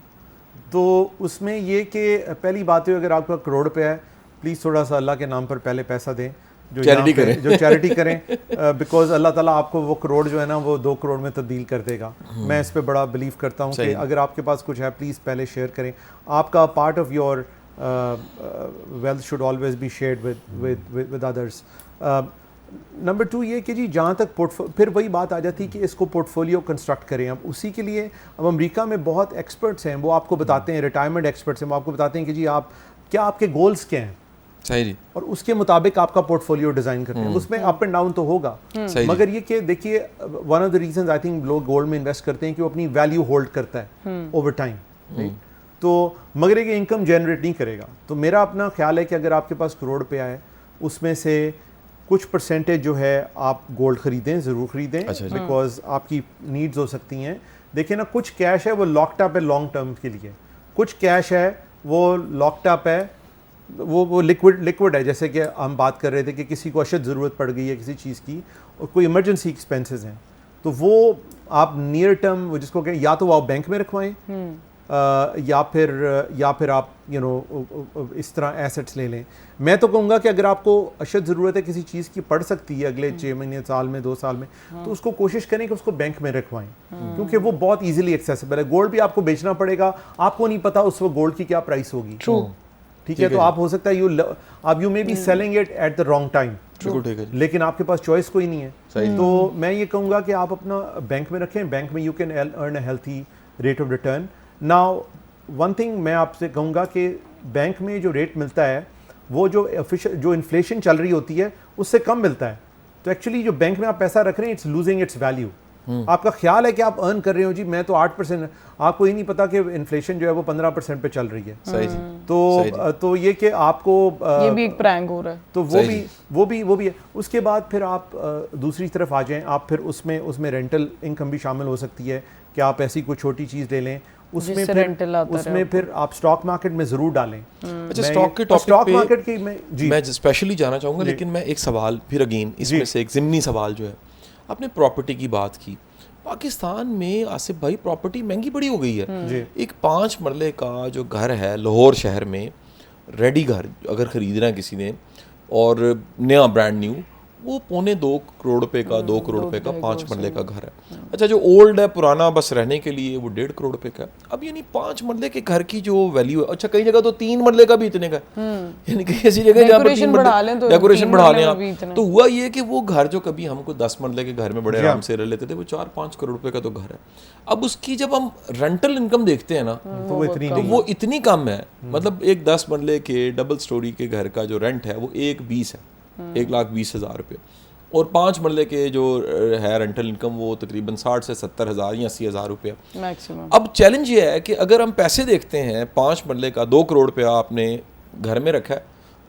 तो उसमें ये कि पहली बात है, अगर आपका करोड़ रुपया है, प्लीज़ थोड़ा सा अल्लाह के नाम पर पहले पैसा दें, जो चैरिटी करें, बिकॉज अल्लाह ताला आपको वो करोड़ जो है ना वो 2 करोड़ में तब्दील कर देगा। मैं इस पे बड़ा बिलीव करता हूँ कि अगर आपके पास कुछ है प्लीज़ पहले शेयर करें। आपका part of your wealth should always be shared with others. Number 2 ये कि जी जहाँ तक फिर वही बात आ जाती है कि इसको पोर्टफोलियो कंस्ट्रक्ट करें। अब उसी के लिए अब अमेरिका में बहुत एक्सपर्ट्स हैं, वो आपको बताते हैं, रिटायरमेंट एक्सपर्ट्स हैं, वो आपको बताते हैं कि जी आपके गोल्स क्या हैं, सही जी, और उसके मुताबिक आपका पोर्टफोलियो डिज़ाइन करते हैं। उसमें अप एंड डाउन तो होगा, मगर ये कि देखिए one of the reasons I think लोग गोल्ड में इन्वेस्ट करते हैं कि वो अपनी वैल्यू होल्ड करता है ओवर टाइम, तो मगर ये इनकम जनरेट नहीं करेगा। तो मेरा अपना ख्याल है कि अगर आपके पास करोड़ रुपया है, उसमें से कुछ परसेंटेज जो है आप गोल्ड खरीदें, ज़रूर खरीदें, बिकॉज आपकी नीड्स हो सकती हैं। देखिए ना, कुछ कैश है वो लॉक्ड अप है लॉन्ग टर्म के लिए, कुछ कैश है वो लॉक्ड अप है, वो लिक्विड है। जैसे कि हम बात कर रहे थे कि किसी को अशद ज़रूरत पड़ गई है किसी चीज़ की और कोई इमरजेंसी एक्सपेंसेस हैं, तो वो आप नियर टर्म वो जिसको कहें, या तो वो आप बैंक में रखवाएं या फिर आप इस तरह एसेट्स ले लें। मैं तो कहूँगा कि अगर आपको अशद ज़रूरत है किसी चीज़ की, पड़ सकती है अगले 6 महीने, साल में, 2 साल में, तो उसको कोशिश करें कि उसको बैंक में रखवाएं, क्योंकि वो बहुत इजीली एक्सेसिबल है। गोल्ड भी आपको बेचना पड़ेगा, आपको नहीं पता उस वक्त गोल्ड की क्या प्राइस होगी, ठीक है, तो आप हो सकता है you may be selling it at the wrong time, लेकिन आपके पास चॉइस कोई नहीं है। तो मैं ये कहूँगा कि आप अपना बैंक में रखें, बैंक में you can earn a healthy rate of return. Now one thing मैं आपसे कहूँगा कि बैंक में जो रेट मिलता है वो जो इन्फ्लेशन चल रही होती है उससे कम मिलता है। तो एक्चुअली जो बैंक में आप पैसा रख रहे हैं, इट्स लूजिंग इट्स वैल्यू। आपका ख्याल है कि आप अर्न कर रहे हो जी, मैं तो 8%, आपको ही नहीं पता कि इन्फ्लेशन जो है वो 15% पे चल रही है। सही जी। तो ये कि आपको ये भी एक प्रैंक हो रहा है, तो वो भी है। उसके बाद फिर आप दूसरी तरफ आ जाएं, आप फिर उसमें रेंटल इनकम भी शामिल हो सकती है कि आप ऐसी कोई छोटी चीज़ ले लें, उसमें फिर आप स्टॉक मार्केट में ज़रूर डालें। अच्छा, स्टॉक मार्केट की मैं स्पेशली जाना चाहूँगा, लेकिन मैं एक सवाल फिर अगेन इसमें से एक ज़िमनी सवाल जो है, आपने प्रॉपर्टी की बात की। पाकिस्तान में आसिफ भाई प्रॉपर्टी महंगी बड़ी हो गई है। एक 5 मरले का जो घर है लाहौर शहर में, रेडी घर अगर ख़रीदना है किसी ने और नया ब्रांड न्यू, वो 2.25 करोड़ रुपए का, 2 करोड़ रुपए का 5 मरले का घर है। अच्छा, जो ओल्ड है, पुराना, बस रहने के लिए, वो 1.5 करोड़ रुपए का। अब यानी 5 मरले के घर की जो वैल्यू है, अच्छा कई जगह तो 3 मरले का भी इतने का, यानी कई ऐसी जगह जहाँ पर डेकोरेशन बढ़ा लें आप, तो हुआ ये कि वो घर जो कभी हमको 10 मरले के घर में बड़े आराम से रह लेते थे, वो 4-5 करोड़ रुपए का तो घर है। अब उसकी जब हम रेंटल इनकम देखते हैं ना, तो वो इतनी कम है। मतलब एक 10 मरले के डबल स्टोरी के घर का जो रेंट है वो 1.20 है, 1,20,000 रुपये, और 5 मरले के जो है रेंटल इनकम वो तकरीबन 60 से 70,000 या 80,000 रुपये मैक्सिमम। अब चैलेंज ये है कि अगर हम पैसे देखते हैं, 5 मरले का 2 करोड़ रुपया आपने घर में रखा है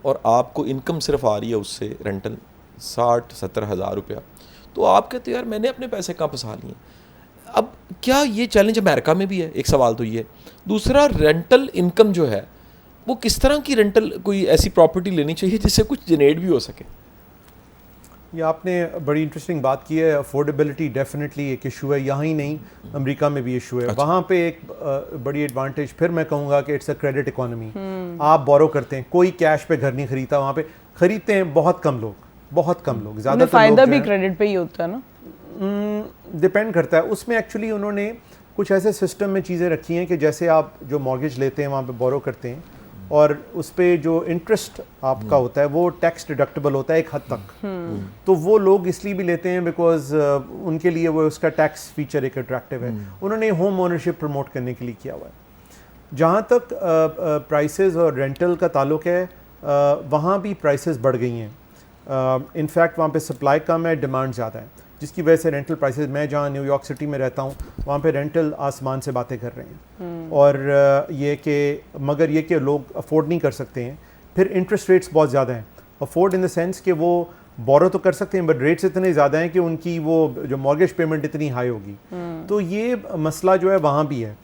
और आपको इनकम सिर्फ आ रही है उससे रेंटल 60-70,000 रुपया, तो आप कहते हैं यार मैंने अपने पैसे कहाँ फंसा लिए। अब क्या ये चैलेंज अमेरिका में भी है? एक सवाल तो ये। दूसरा, रेंटल इनकम जो है वो किस तरह की रेंटल, कोई ऐसी प्रॉपर्टी लेनी चाहिए जिससे कुछ जनरेट भी हो सके? ये आपने बड़ी इंटरेस्टिंग बात की है। अफोर्डेबिलिटी डेफिनेटली एक इशू है, यहाँ ही नहीं अमेरिका में भी इशू है। वहाँ पे एक बड़ी एडवांटेज फिर मैं कहूँगा कि इट्स अ क्रेडिट इकोनॉमी। आप बोरो करते हैं, कोई कैश पे घर नहीं खरीदता, वहाँ पे खरीदते हैं बहुत कम लोग ज़्यादातर फायदा भी क्रेडिट पे ही होता है ना। डिपेंड करता है उसमें। एक्चुअली उन्होंने कुछ ऐसे सिस्टम में चीज़ें रखी हैं कि जैसे आप जो मॉर्गेज लेते हैं वहाँ पे बोरो करते हैं और उस पर जो इंटरेस्ट आपका होता है वो टैक्स डिडक्टेबल होता है एक हद तक। तो वो लोग इसलिए भी लेते हैं बिकॉज उनके लिए वो उसका टैक्स फीचर एक अट्रैक्टिव है। उन्होंने होम ओनरशिप प्रमोट करने के लिए किया हुआ है। जहाँ तक प्राइसेस और रेंटल का ताल्लुक है, वहाँ भी प्राइसेस बढ़ गई हैं। इनफैक्ट वहाँ पे सप्लाई कम है, डिमांड ज़्यादा है, जिसकी वजह से रेंटल प्राइसेस, मैं जहाँ न्यूयॉर्क सिटी में रहता हूँ वहाँ पे रेंटल आसमान से बातें कर रहे हैं। और ये कि मगर ये कि लोग अफोर्ड नहीं कर सकते हैं। फिर इंटरेस्ट रेट्स बहुत ज़्यादा हैं। अफोर्ड इन द सेंस कि वो बोरो तो कर सकते हैं बट रेट्स इतने ज़्यादा हैं कि उनकी वो जो मॉर्गेज पेमेंट इतनी हाई होगी। तो ये मसला जो है वहाँ भी है।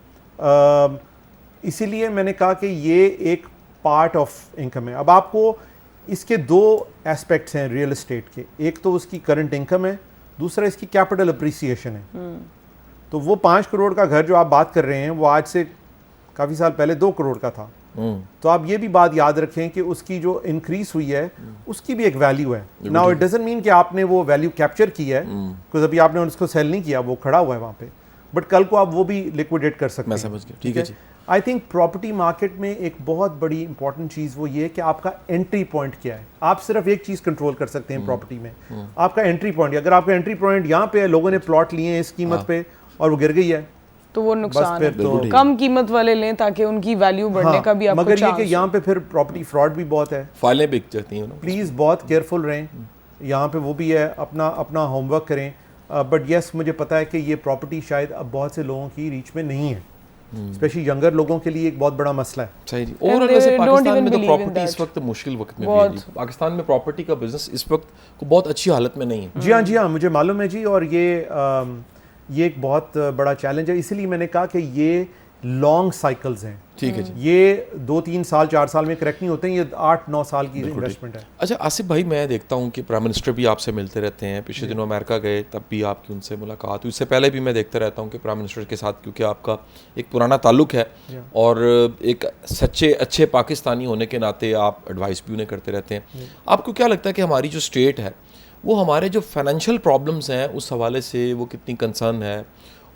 इसीलिए मैंने कहा कि ये एक पार्ट ऑफ इनकम है। अब आपको इसके दो एस्पेक्ट्स हैं रियल एस्टेट के। एक तो उसकी करंट इनकम है, दूसरा इसकी कैपिटल अप्रिसिएशन है। तो वो 5 करोड़ का घर जो आप बात कर रहे हैं वो आज से काफ़ी साल पहले 2 करोड़ का था। तो आप ये भी बात याद रखें कि उसकी जो इंक्रीज हुई है उसकी भी एक वैल्यू है। नाउ इट डजंट मीन कि आपने वो वैल्यू कैप्चर की है, बिकॉज अभी आपने उसको सेल नहीं किया, वो खड़ा हुआ है वहाँ पे, बट कल को आप वो भी लिक्विडेट कर सकते हैं। मैं समझ गया, ठीक है जी। आई थिंक प्रॉपर्टी मार्केट में एक बहुत बड़ी इंपॉर्टेंट चीज़ वो ये है कि आपका एंट्री पॉइंट क्या है। आप सिर्फ एक चीज़ कंट्रोल कर सकते हैं प्रॉपर्टी में, आपका एंट्री पॉइंट। अगर आपका एंट्री पॉइंट यहाँ पे है, लोगों ने प्लॉट लिए हैं इस कीमत पे और वो गिर गई है, तो वो नुकसान है। तो कम कीमत वाले लें ताकि उनकी वैल्यू बढ़ने का भी आपको मगर ये चांस कि यहाँ पे फिर प्रॉपर्टी फ्रॉड भी बहुत है, फाइलें बिक जाती हैं ना। प्लीज़ बहुत केयरफुल रहें। यहाँ पे वो भी है, अपना होमवर्क करें। बट यस, मुझे पता है कि ये प्रॉपर्टी शायद अब बहुत से लोगों की रीच में नहीं है, स्पेशली यंगर लोगों के लिए एक बहुत बड़ा मसला है। सही जी। ओवरऑल वैसे पाकिस्तान में तो believe in प्रॉपर्टी इस that. वक्त मुश्किल वक्त में भी है जी। पाकिस्तान में प्रॉपर्टी का बिजनेस इस वक्त को बहुत अच्छी हालत में नहीं है। जी हाँ, मुझे मालूम है जी। और ये एक बहुत बड़ा चैलेंज है। इसीलिए मैंने कहा कि ये लॉन्ग साइकिल्स हैं। ठीक है जी। ये 2-3 साल 4 साल में करेक्ट नहीं होते हैं, ये 8-9 साल की इन्वेस्टमेंट है। अच्छा आसिफ भाई, मैं देखता हूँ कि प्राइम मिनिस्टर भी आपसे मिलते रहते हैं। पिछले दिनों अमेरिका गए तब भी आपकी उनसे मुलाकात हुई। इससे पहले भी मैं देखता रहता हूँ कि प्राइम मिनिस्टर के साथ, क्योंकि आपका एक पुराना ताल्लुक है और एक सच्चे अच्छे पाकिस्तानी होने के नाते आप एडवाइस भी उन्हें करते रहते हैं। आपको क्या लगता है कि हमारी जो स्टेट है वो हमारे जो फाइनेंशियल प्रॉब्लम्स हैं उस हवाले से वो कितनी कंसर्न है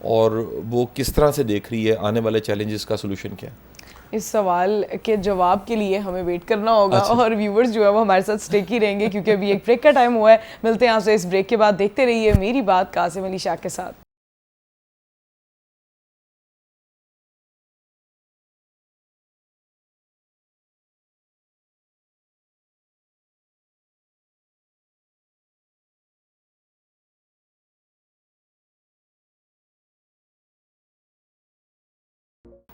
और वो किस तरह से देख रही है आने वाले चैलेंजेस का सोल्यूशन क्या है? इस सवाल के जवाब के लिए हमें वेट करना होगा। और व्यूवर्स जो है वो हमारे साथ स्टे ही रहेंगे क्योंकि अभी एक ब्रेक का टाइम हुआ है। मिलते हैं आपसे इस ब्रेक के बाद। देखते रहिए मेरी बात कासिम अली शाह के साथ।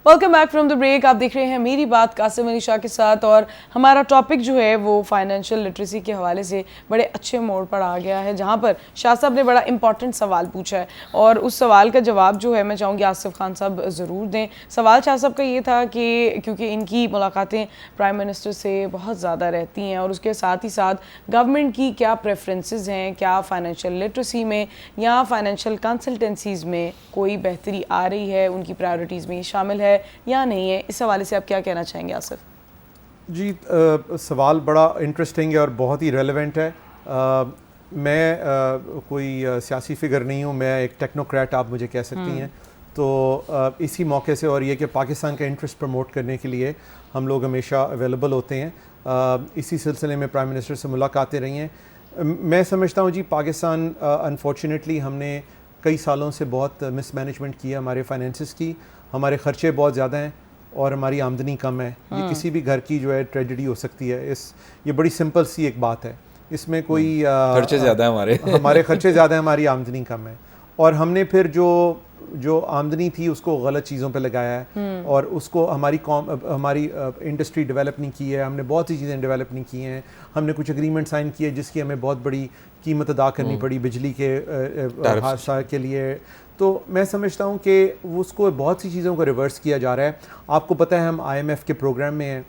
Welcome back from the break. आप देख रहे हैं मेरी बात कासिम अली शाह के साथ और हमारा टॉपिक जो है वो फाइनेंशियल लिटरेसी के हवाले से बड़े अच्छे मोड़ पर आ गया है, जहां पर शाह साहब ने बड़ा इंपॉर्टेंट सवाल पूछा है और उस सवाल का जवाब जो है मैं चाहूँगी आसिफ खान साहब ज़रूर दें। सवाल शाह साहब का ये था कि क्योंकि इनकी मुलाकातें प्राइम मिनिस्टर से बहुत ज़्यादा रहती हैं और उसके साथ ही साथ गवर्नमेंट की क्या प्रेफरेंसेस हैं, क्या फाइनेंशियल लिटरेसी में या फाइनेंशियल कंसल्टेंसीज़ में कोई बेहतरी आ रही है, उनकी प्रायोरिटीज़ में शामिल है या नहीं है। इस हवाले से आप क्या कहना चाहेंगे आसिफ? जी, सवाल बड़ा इंटरेस्टिंग है और बहुत ही रेलेवेंट है। मैं कोई सियासी फिगर नहीं हूँ, मैं एक टेक्नोक्रेट आप मुझे कह सकती हैं। तो इसी मौके से और ये कि पाकिस्तान का इंटरेस्ट प्रमोट करने के लिए हम लोग हमेशा अवेलेबल होते हैं। इसी सिलसिले में प्राइम मिनिस्टर से मुलाकातें रही हैं। मैं समझता हूँ जी, पाकिस्तान अनफॉर्चुनेटली हमने कई सालों से बहुत मिसमैनेजमेंट की है हमारे फाइनेंसिस की। हमारे ख़र्चे बहुत ज़्यादा हैं और हमारी आमदनी कम है। ये किसी भी घर की जो है ट्रेजेडी हो सकती है। ये बड़ी सिंपल सी एक बात है, इसमें कोई खर्चे ज़्यादा हैं हमारे खर्चे ज़्यादा हैं, हमारी आमदनी कम है। और हमने फिर जो आमदनी थी उसको गलत चीज़ों पे लगाया है और उसको हमारी इंडस्ट्री डेवलप नहीं की है। हमने बहुत सी चीज़ें डेवलप नहीं की हैं। हमने कुछ एग्रीमेंट साइन किए जिसकी हमें बहुत बड़ी कीमत अदा करनी पड़ी बिजली के हादसा के लिए। तो मैं समझता हूँ कि उसको बहुत सी चीज़ों को रिवर्स किया जा रहा है। आपको पता है हम IMF के प्रोग्राम में हैं।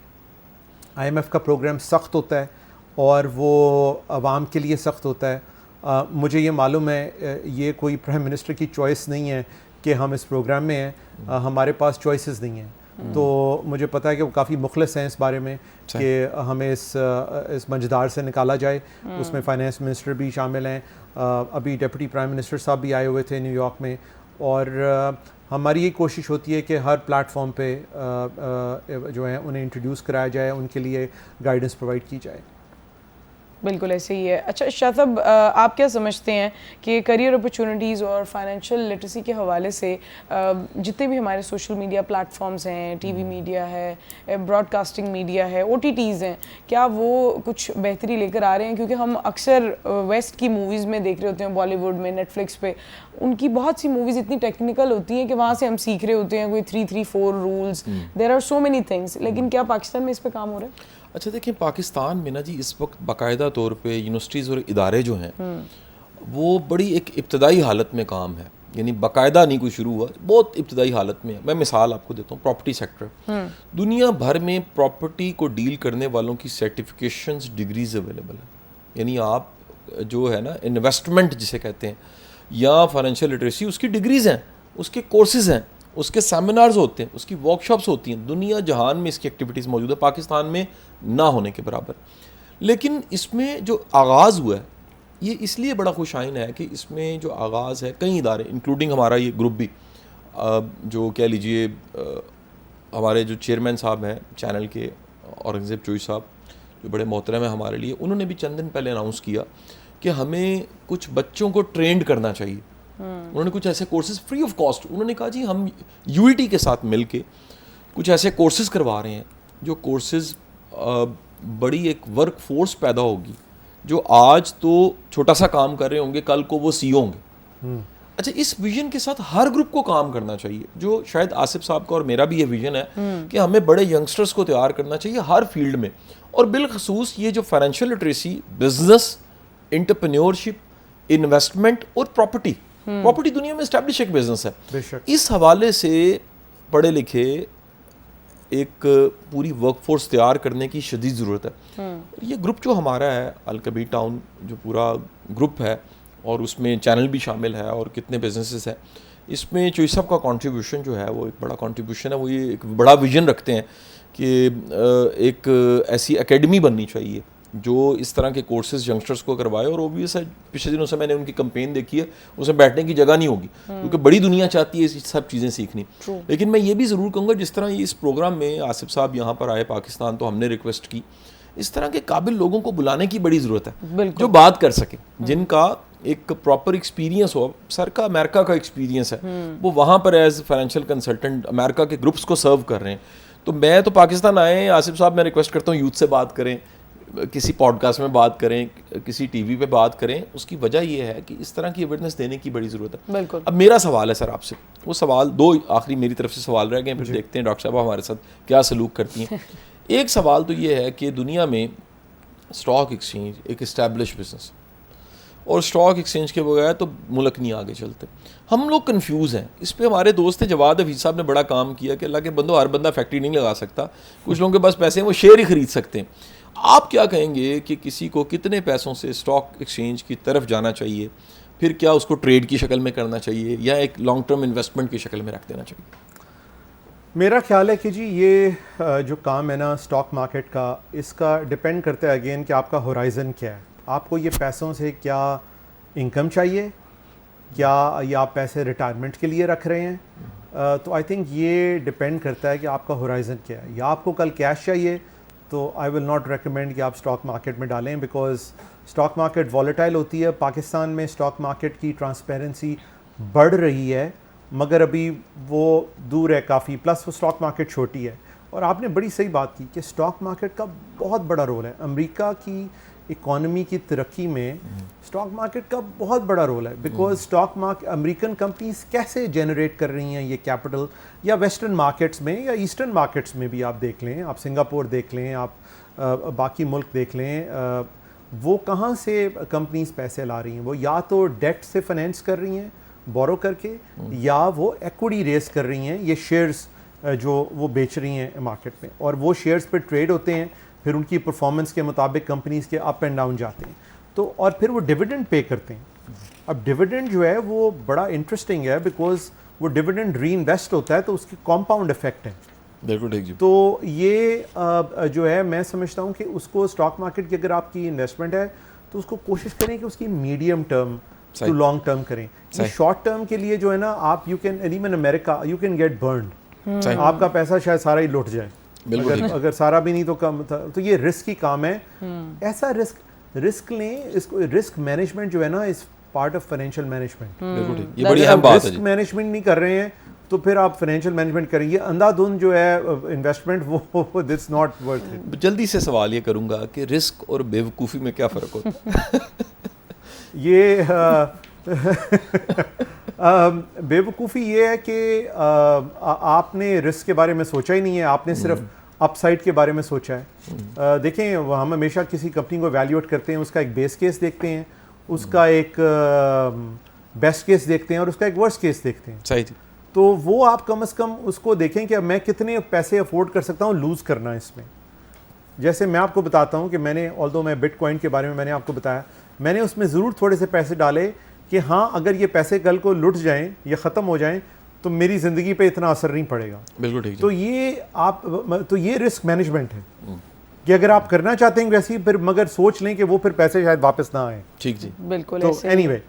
IMF का प्रोग्राम सख्त होता है और वो आवाम के लिए सख्त होता है मुझे ये मालूम है ये कोई प्राइम मिनिस्टर की चॉइस नहीं है कि हम इस प्रोग्राम में हैं, हमारे पास चॉइसेस नहीं हैं। तो मुझे पता है कि वो काफ़ी मुखलिस हैं इस बारे में कि हमें इस मंझधार से निकाला जाए। उसमें फाइनेंस मिनिस्टर भी शामिल हैं, अभी डिप्टी प्राइम मिनिस्टर साहब भी आए हुए थे न्यूयॉर्क में, और हमारी ये कोशिश होती है कि हर प्लेटफॉर्म पे जो है उन्हें इंट्रोड्यूस कराया जाए, उनके लिए गाइडेंस प्रोवाइड की जाए। बिल्कुल ऐसे ही है। अच्छा शातब, आप क्या समझते हैं कि करियर अपॉर्चुनिटीज़ और फाइनेंशियल लिटरेसी के हवाले से जितने भी हमारे सोशल मीडिया प्लेटफॉर्म्स हैं, टीवी मीडिया है, ब्रॉडकास्टिंग मीडिया है, ओटीटीज़ हैं, क्या वो कुछ बेहतरी लेकर आ रहे हैं? क्योंकि हम अक्सर वेस्ट की मूवीज़ में देख रहे होते हैं, बॉलीवुड में, नेटफ्लिक्स पे उनकी बहुत सी मूवीज़ इतनी टेक्निकल होती हैं कि वहाँ से हम सीख रहे होते हैं कोई 3-3-4 rules, there are so many things, लेकिन क्या पाकिस्तान में इस पर काम हो रहा है? अच्छा देखिए, पाकिस्तान में ना जी इस वक्त बाकायदा तौर पे यूनिवर्सिटीज़ और इदारे जो हैं वो बड़ी एक इब्तदाई हालत में काम है, यानी बाकायदा नहीं कोई शुरू हुआ, बहुत इब्तदाई हालत में है। मैं मिसाल आपको देता हूँ, प्रॉपर्टी सेक्टर, दुनिया भर में प्रॉपर्टी को डील करने वालों की सर्टिफिकेशंस, डिग्रीज अवेलेबल है। यानी आप जो है ना इन्वेस्टमेंट जिसे कहते हैं या फाइनेंशियल लिटरेसी, उसकी डिग्रीज़ हैं, उसके कोर्सेज हैं, उसके सेमिनार्स होते हैं, उसकी वर्कशॉप्स होती हैं। दुनिया जहान में इसकी एक्टिविटीज़ मौजूद है, पाकिस्तान में ना होने के बराबर। लेकिन इसमें जो आगाज़ हुआ है ये इसलिए बड़ा खुशाइन है कि इसमें जो आगाज़ है, कई इदारे इंक्लूडिंग हमारा ये ग्रुप भी, जो कह लीजिए हमारे जो चेयरमैन साहब हैं चैनल के, औरंगज़ेब चोई साहब, जो बड़े मोहतरम हैं हमारे लिए, उन्होंने भी चंद दिन पहले अनाउंस किया कि हमें कुछ बच्चों को ट्रेंड करना चाहिए। उन्होंने कुछ ऐसे कोर्सेज फ्री ऑफ कॉस्ट, उन्होंने कहा जी हम यूईटी के साथ मिलके कुछ ऐसे कोर्सेज करवा रहे हैं जो कोर्सेज बड़ी एक वर्क फोर्स पैदा होगी, जो आज तो छोटा सा काम कर रहे होंगे, कल को वो सीईओ होंगे। अच्छा, इस विजन के साथ हर ग्रुप को काम करना चाहिए, जो शायद आसिफ साहब का और मेरा भी ये विजन है कि हमें बड़े यंगस्टर्स को तैयार करना चाहिए हर फील्ड में, और बिलखसूस ये जो financial literacy, business, entrepreneurship, investment और प्रॉपर्टी दुनिया में एस्टैब्लिश एक बिजनेस है। इस हवाले से पढ़े लिखे एक पूरी वर्कफोर्स तैयार करने की शदीद ज़रूरत है। ये ग्रुप जो हमारा है अलकबीर टाउन, जो पूरा ग्रुप है, और उसमें चैनल भी शामिल है और कितने बिजनेसेस हैं, इसमें चोई साहब का कंट्रीब्यूशन जो है वो एक बड़ा कंट्रीब्यूशन है। वो ये एक बड़ा विजन रखते हैं कि एक ऐसी एकेडमी बननी चाहिए जो इस तरह के कोर्सेज यंगस्टर्स को करवाए। और ओबियस है, पिछले दिनों से मैंने उनकी कैंपेन देखी है, उसमें बैठने की जगह नहीं होगी क्योंकि बड़ी दुनिया चाहती है इस सब चीज़ें सीखनी। लेकिन मैं ये भी ज़रूर कहूँगा, जिस तरह इस प्रोग्राम में आसिफ साहब यहाँ पर आए पाकिस्तान, तो हमने रिक्वेस्ट की इस तरह के काबिल लोगों को बुलाने की बड़ी ज़रूरत है जो बात कर सकें, जिनका एक प्रॉपर एक्सपीरियंस हो। सर का अमेरिका का एक्सपीरियंस है, वो वहाँ पर एज फाइनेंशियल कंसल्टेंट अमेरिका के ग्रुप्स को सर्व कर रहे हैं। तो मैं तो पाकिस्तान आए, आसिफ साहब मैं रिक्वेस्ट करता हूँ यूथ से बात करें, किसी पॉडकास्ट में बात करें, किसी टीवी पे बात करें। उसकी वजह ये है कि इस तरह की अवेयरनेस देने की बड़ी ज़रूरत है। बिल्कुल। अब मेरा सवाल है सर आपसे, वो सवाल दो आखिरी मेरी तरफ से सवाल रह गए, फिर देखते हैं डॉक्टर साहब हमारे साथ क्या सलूक करती हैं। एक सवाल तो ये है कि दुनिया में स्टॉक एक्सचेंज एक इस्टेब्लिश बिजनेस, और स्टॉक एक्सचेंज के बगैर तो मुल्क नहीं आगे चलते। हम लोग कंफ्यूज हैं इस पे। हमारे दोस्त जवाद हफीज़ साहब ने बड़ा काम किया कि अल्लाह के बंदो, हर बंदा फैक्ट्री नहीं लगा सकता, कुछ लोगों के पास पैसे हैं वो शेयर ही खरीद सकते हैं। आप क्या कहेंगे कि किसी को कितने पैसों से स्टॉक एक्सचेंज की तरफ जाना चाहिए, फिर क्या उसको ट्रेड की शक्ल में करना चाहिए या एक लॉन्ग टर्म इन्वेस्टमेंट की शक्ल में रख देना चाहिए? मेरा ख्याल है कि जी ये जो काम है ना स्टॉक मार्केट का, इसका डिपेंड करता है अगेन कि आपका होराइज़न क्या है। आपको ये पैसों से क्या इनकम चाहिए, क्या ये आप पैसे रिटायरमेंट के लिए रख रहे हैं? तो आई थिंक ये डिपेंड करता है कि आपका होराइज़न क्या है। या आपको कल कैश चाहिए तो आई विल नॉट रेकमेंड कि आप स्टॉक मार्केट में डालें, बिकॉज स्टॉक मार्केट वॉलेटाइल होती है। पाकिस्तान में स्टॉक मार्केट की ट्रांसपेरेंसी बढ़ रही है, मगर अभी वो दूर है काफ़ी, प्लस वो स्टॉक मार्केट छोटी है। और आपने बड़ी सही बात की कि स्टॉक मार्केट का बहुत बड़ा रोल है। अमेरिका की इकॉनमी की तरक्की में स्टॉक मार्केट का बहुत बड़ा रोल है, because stock market American companies कैसे जनरेट कर रही हैं ये कैपिटल, या वेस्टर्न मार्केट्स में या ईस्टर्न मार्केट्स में भी आप देख लें, आप सिंगापुर देख लें, आप बाकी मुल्क देख लें, वो कहाँ से कंपनीज पैसे ला रही हैं? वो या तो डेट से फाइनेंस कर रही हैं बोरो करके, या वो एक्विटी रेस कर रही हैं, ये शेयर्स जो वो बेच रही हैं मार्केट में, और वो शेयर्स पे ट्रेड होते हैं, फिर उनकी परफॉर्मेंस के मुताबिक कंपनीज़ के अप एंड डाउन जाते हैं। तो और फिर वो डिविडेंड पे करते हैं। अब डिविडेंड जो है वो बड़ा इंटरेस्टिंग है बिकॉज वो डिविडेंड री इन्वेस्ट होता है तो उसकी कॉम्पाउंड इफेक्ट है। बिल्कुल ठीक जी। तो ये जो है मैं समझता हूँ कि उसको स्टॉक मार्केट की अगर आपकी इन्वेस्टमेंट है तो उसको कोशिश करें कि उसकी medium term to long term करें। ये शॉर्ट टर्म के लिए जो है ना आप you can even America you can get burned, आपका पैसा शायद सारा ही लुट जाए। अगर सारा भी नहीं तो कम था। तो ये रिस्क ही काम है। ऐसा रिस्क लें, इसको रिस्क मैनेजमेंट जो है ना is part of financial management. बिल्कुल ठीक, ये बड़ी अहम बात है। रिस्क मैनेजमेंट नहीं कर रहे हैं तो फिर आप फाइनेंशियल मैनेजमेंट करेंगे। अंधाधुंध जो है इन्वेस्टमेंट वो दिट्स नॉट वर्थ इट। जल्दी से सवाल ये करूंगा कि रिस्क और बेवकूफ़ी में क्या फ़र्क होता है? ये बेवकूफ़ी ये है कि आपने रिस्क के बारे में सोचा ही नहीं है, आपने सिर्फ अपसाइड के बारे में सोचा है। देखें हम हमेशा किसी कंपनी को वैल्यूएट करते हैं, उसका एक बेस केस देखते हैं, उसका एक बेस्ट केस देखते हैं और उसका एक वर्स्ट केस देखते हैं। सही थी। तो वो आप कम से कम उसको देखें कि मैं कितने पैसे अफोर्ड कर सकता हूँ लूज़ करना इसमें। जैसे मैं आपको बताता हूँ कि मैंने ऑल्दो मैं बिटकॉइन के बारे में मैंने आपको बताया, मैंने उसमें ज़रूर थोड़े से पैसे डाले कि हाँ अगर ये पैसे कल को लुट जाएं या ख़त्म हो जाएं तो मेरी ज़िंदगी पे इतना असर नहीं पड़ेगा। बिल्कुल ठीक। तो ये रिस्क मैनेजमेंट है कि अगर आप करना चाहते हैं वैसे ही फिर मगर सोच लें कि वो फिर पैसे शायद वापस ना आए। ठीक जी, बिल्कुल। तो anyway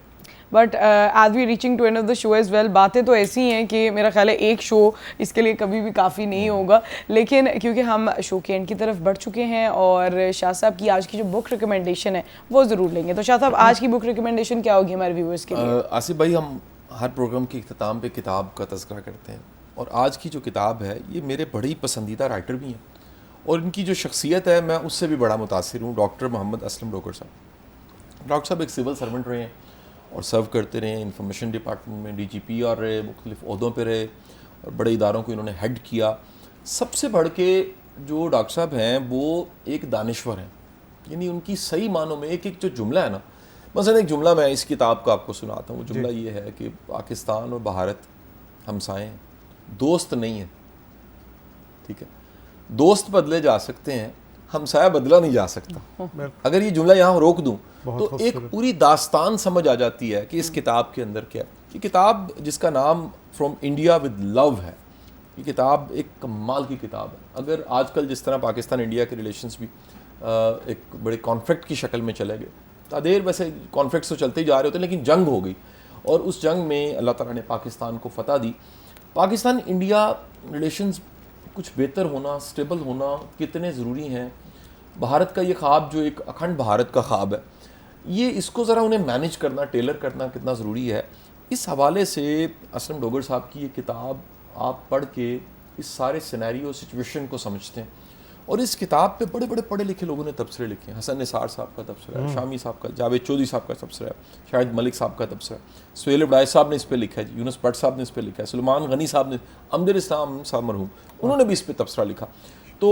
but as we reaching to end of the show as well, बातें तो ऐसी हैं कि मेरा ख्याल है एक शो इसके लिए कभी भी काफ़ी नहीं होगा, लेकिन क्योंकि हम शो के एंड की तरफ बढ़ चुके हैं और शाह साहब की आज की जो बुक रिकमेंडेशन है वो ज़रूर लेंगे। तो शाह साहब आज की बुक रिकमेंडेशन क्या होगी हमारे व्यूअर्स के लिए? आसिफ भाई, हम हर प्रोग्राम के इख्तिताम पे किताब का तज़किरा करते हैं और आज की जो किताब है ये मेरे बड़े ही पसंदीदा राइटर भी हैं और इनकी जो शख्सियत है मैं उससे भी बड़ा मुतासिर हूँ। डॉक्टर मोहम्मद असलम डोगर साहब। डॉक्टर साहब एक सिविल सर्वेंट रहे हैं और सर्व करते रहे, इंफॉर्मेशन डिपार्टमेंट में DGP और रहे, मुख्तलिफ ओहदों पे रहे और बड़े इदारों को इन्होंने हेड किया। सबसे बढ़ के जो डॉक्टर साहब हैं वो एक दानिश्वर हैं, यानी उनकी सही मानों में एक एक जो जुमला है ना, मसलन एक जुमला मैं इस किताब का आपको सुनाता हूँ। वो जुमला ये है कि पाकिस्तान और भारत हमसाए हैं, दोस्त नहीं है। ठीक है, दोस्त बदले जा सकते हैं, हमसाया बदला नहीं जा सकता। अगर ये जुमला यहाँ रोक दूँ तो एक पूरी दास्तान समझ आ जाती है कि इस किताब के अंदर क्या है। ये किताब जिसका नाम फ्रॉम इंडिया विद लव है, ये किताब एक कमाल की किताब है। अगर आजकल जिस तरह पाकिस्तान इंडिया के रिलेशंस भी एक बड़े कॉन्फ्लिक्ट की शक्ल में चले गए, तादेर वैसे कॉन्फ्लिक्ट्स तो चलते ही जा रहे होते हैं लेकिन जंग हो गई और उस जंग में अल्लाह ताला ने पाकिस्तान को फतह दी। पाकिस्तान इंडिया रिलेशंस कुछ बेहतर होना, स्टेबल होना कितने ज़रूरी हैं। भारत का ये ख्वाब जो एक अखंड भारत का ख्वाब है, ये इसको ज़रा उन्हें मैनेज करना, टेलर करना कितना ज़रूरी है। इस हवाले से असलम डोगर साहब की ये किताब आप पढ़ के इस सारे सिनेरियो सिचुएशन को समझते हैं और इस किताब पे बड़े बड़े पढ़े लिखे लोगों ने तबसरे लिखे हैं। हसन निसार साहब का तबसरा है, शामी साहब का, जावेद चौधरी साहब का तबसरा है, शाहिद मलिक साहब का तबसरा है, सुहेल बड़ाई साहब ने इस पर लिखा है, यूनुस भट्ट साहब ने इस पर लिखा है, सुलेमान गनी साहब ने, अमजद इस्लाम साहब मरहूम, उन्होंने भी इस पर तबसरा लिखा। तो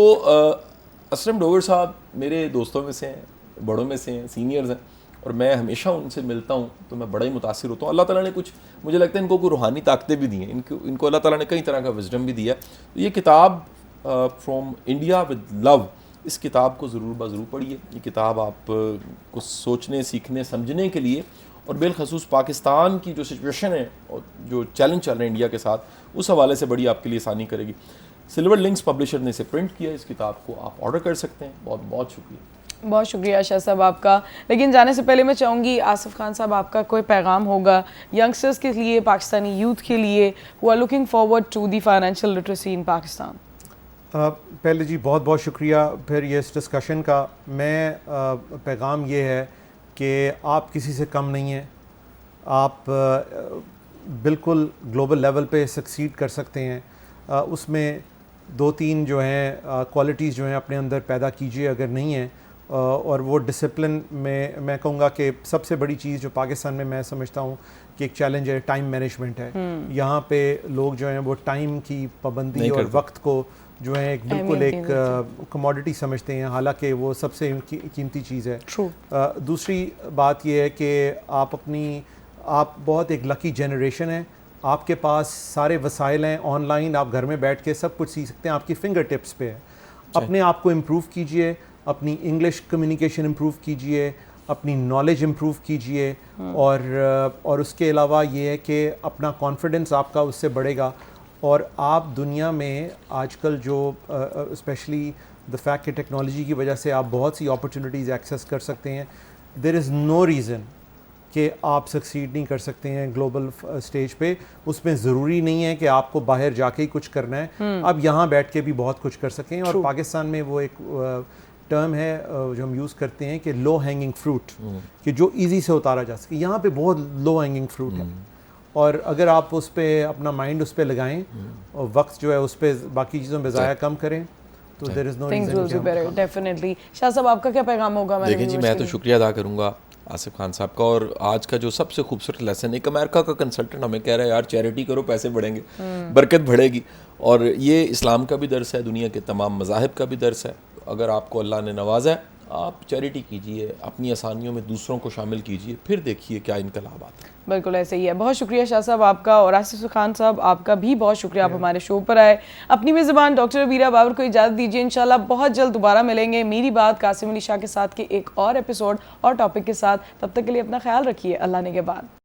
असलम डोगर साहब मेरे दोस्तों में से हैं, बड़ों में से हैं, सीनियर्स हैं और मैं हमेशा उनसे मिलता हूँ तो मैं बड़ा ही मुतासिर होता हूँ। अल्लाह ताला ने कुछ, मुझे लगता है इनको कोई रूहानी ताकतें भी दी हैं, इनको अल्लाह ताला ने कई तरह का विजडम भी दिया। तो ये किताब फ्रॉम इंडिया विद लव, इस किताब को ज़रूर ज़रूर पढ़िए। ये किताब आप को सोचने, सीखने, समझने के लिए और बिलखसूस पाकिस्तान की जो सिचुएशन है और जो चैलेंज चल रहे हैं इंडिया के साथ, उस हवाले से बड़ी आपके लिए आसानी करेगी। सिल्वर लिंक्स पब्लिशर ने इसे प्रिंट किया, इस किताब को आप ऑर्डर कर सकते हैं। बहुत बहुत शुक्रिया। बहुत शुक्रिया शाह साहब आपका। लेकिन जाने से पहले मैं चाहूँगी आसिफ खान साहब आपका कोई पैगाम होगा यंगस्टर्स के लिए, पाकिस्तानी यूथ के लिए who are looking forward to the financial literacy in Pakistan. पहले जी बहुत बहुत शुक्रिया फिर ये इस डिस्कशन का। मैं पैगाम ये है कि आप किसी से कम नहीं हैं, आप बिल्कुल ग्लोबल लेवल पे सक्सीड कर सकते हैं। उसमें 2-3 जो हैं क्वालिटीज़ जो हैं अपने अंदर पैदा कीजिए अगर नहीं हैं, और वो डिसिप्लिन में मैं कहूँगा कि सबसे बड़ी चीज़ जो पाकिस्तान में मैं समझता हूँ कि एक चैलेंज है, टाइम मैनेजमेंट है। यहाँ पे लोग जो हैं वो टाइम की पाबंदी और वक्त को जो है एक बिल्कुल एक कमोडिटी समझते हैं, हालांकि वो सबसे कीमती चीज़ है। दूसरी बात ये है कि आप बहुत एक लकी जनरेशन है, आपके पास सारे वसाइल हैं, ऑनलाइन आप घर में बैठ के सब कुछ सीख सकते हैं, आपकी फिंगर टिप्स पे है। अपने आप को इम्प्रूव कीजिए, अपनी इंग्लिश कम्युनिकेशन इम्प्रूव कीजिए, अपनी नॉलेज इम्प्रूव कीजिए, और उसके अलावा ये है कि अपना कॉन्फिडेंस आपका उससे बढ़ेगा, और आप दुनिया में आजकल जो स्पेशली द फैक्ट कि टेक्नोलॉजी की वजह से आप बहुत सी अपॉर्चुनिटीज़ एक्सेस कर सकते हैं। देयर इज़ नो रीज़न कि आप सक्सीड नहीं कर सकते हैं ग्लोबल स्टेज पे। उसमें ज़रूरी नहीं है कि आपको बाहर जाके ही कुछ करना है, आप यहाँ बैठ के भी बहुत कुछ कर सकें। और पाकिस्तान में वो एक टर्म है जो हम यूज़ करते हैं कि लो हैंगिंग फ्रूट, कि जो इजी से उतारा जा सके। यहाँ पे बहुत लो हैंगिंग फ्रूट है, और अगर आप उस पर अपना माइंड उस पर लगाएं और वक्त जो है उस पर बाकी चीज़ों पे ज़ाया कम करें, तो there is no reason. Definitely. Shah साहब, आपका क्या पैगाम होगा? देखिए जी, मैं तो शुक्रिया अदा करूँगा आसिफ खान साहब का। और आज का जो सबसे खूबसूरत लेसन, एक अमेरिका का कंसल्टेंट हमें कह रहा है यार चैरिटी करो, पैसे बढ़ेंगे, बरकत बढ़ेगी। और ये इस्लाम का भी दर्स है, दुनिया के तमाम मज़ाहिब का भी दर्स है। अगर आपको अल्लाह ने नवाजा है, आप चैरिटी कीजिए, अपनी आसानियों में दूसरों को शामिल कीजिए, फिर देखिए क्या इनकलाब आता है। बिल्कुल ऐसे ही है। बहुत शुक्रिया शाह साहब आपका, और आसिफ खान साहब आपका भी बहुत शुक्रिया, आप हमारे शो पर आए। अपनी मेज़बान डॉक्टर अबीरा बाबर को इजाज़त दीजिए। इंशाल्लाह बहुत जल्द दोबारा मिलेंगे मेरी बात कासिम अली शाह के साथ के एक और एपिसोड और टॉपिक के साथ। तब तक के लिए अपना ख्याल रखिए। अल्लाह ने के बाद।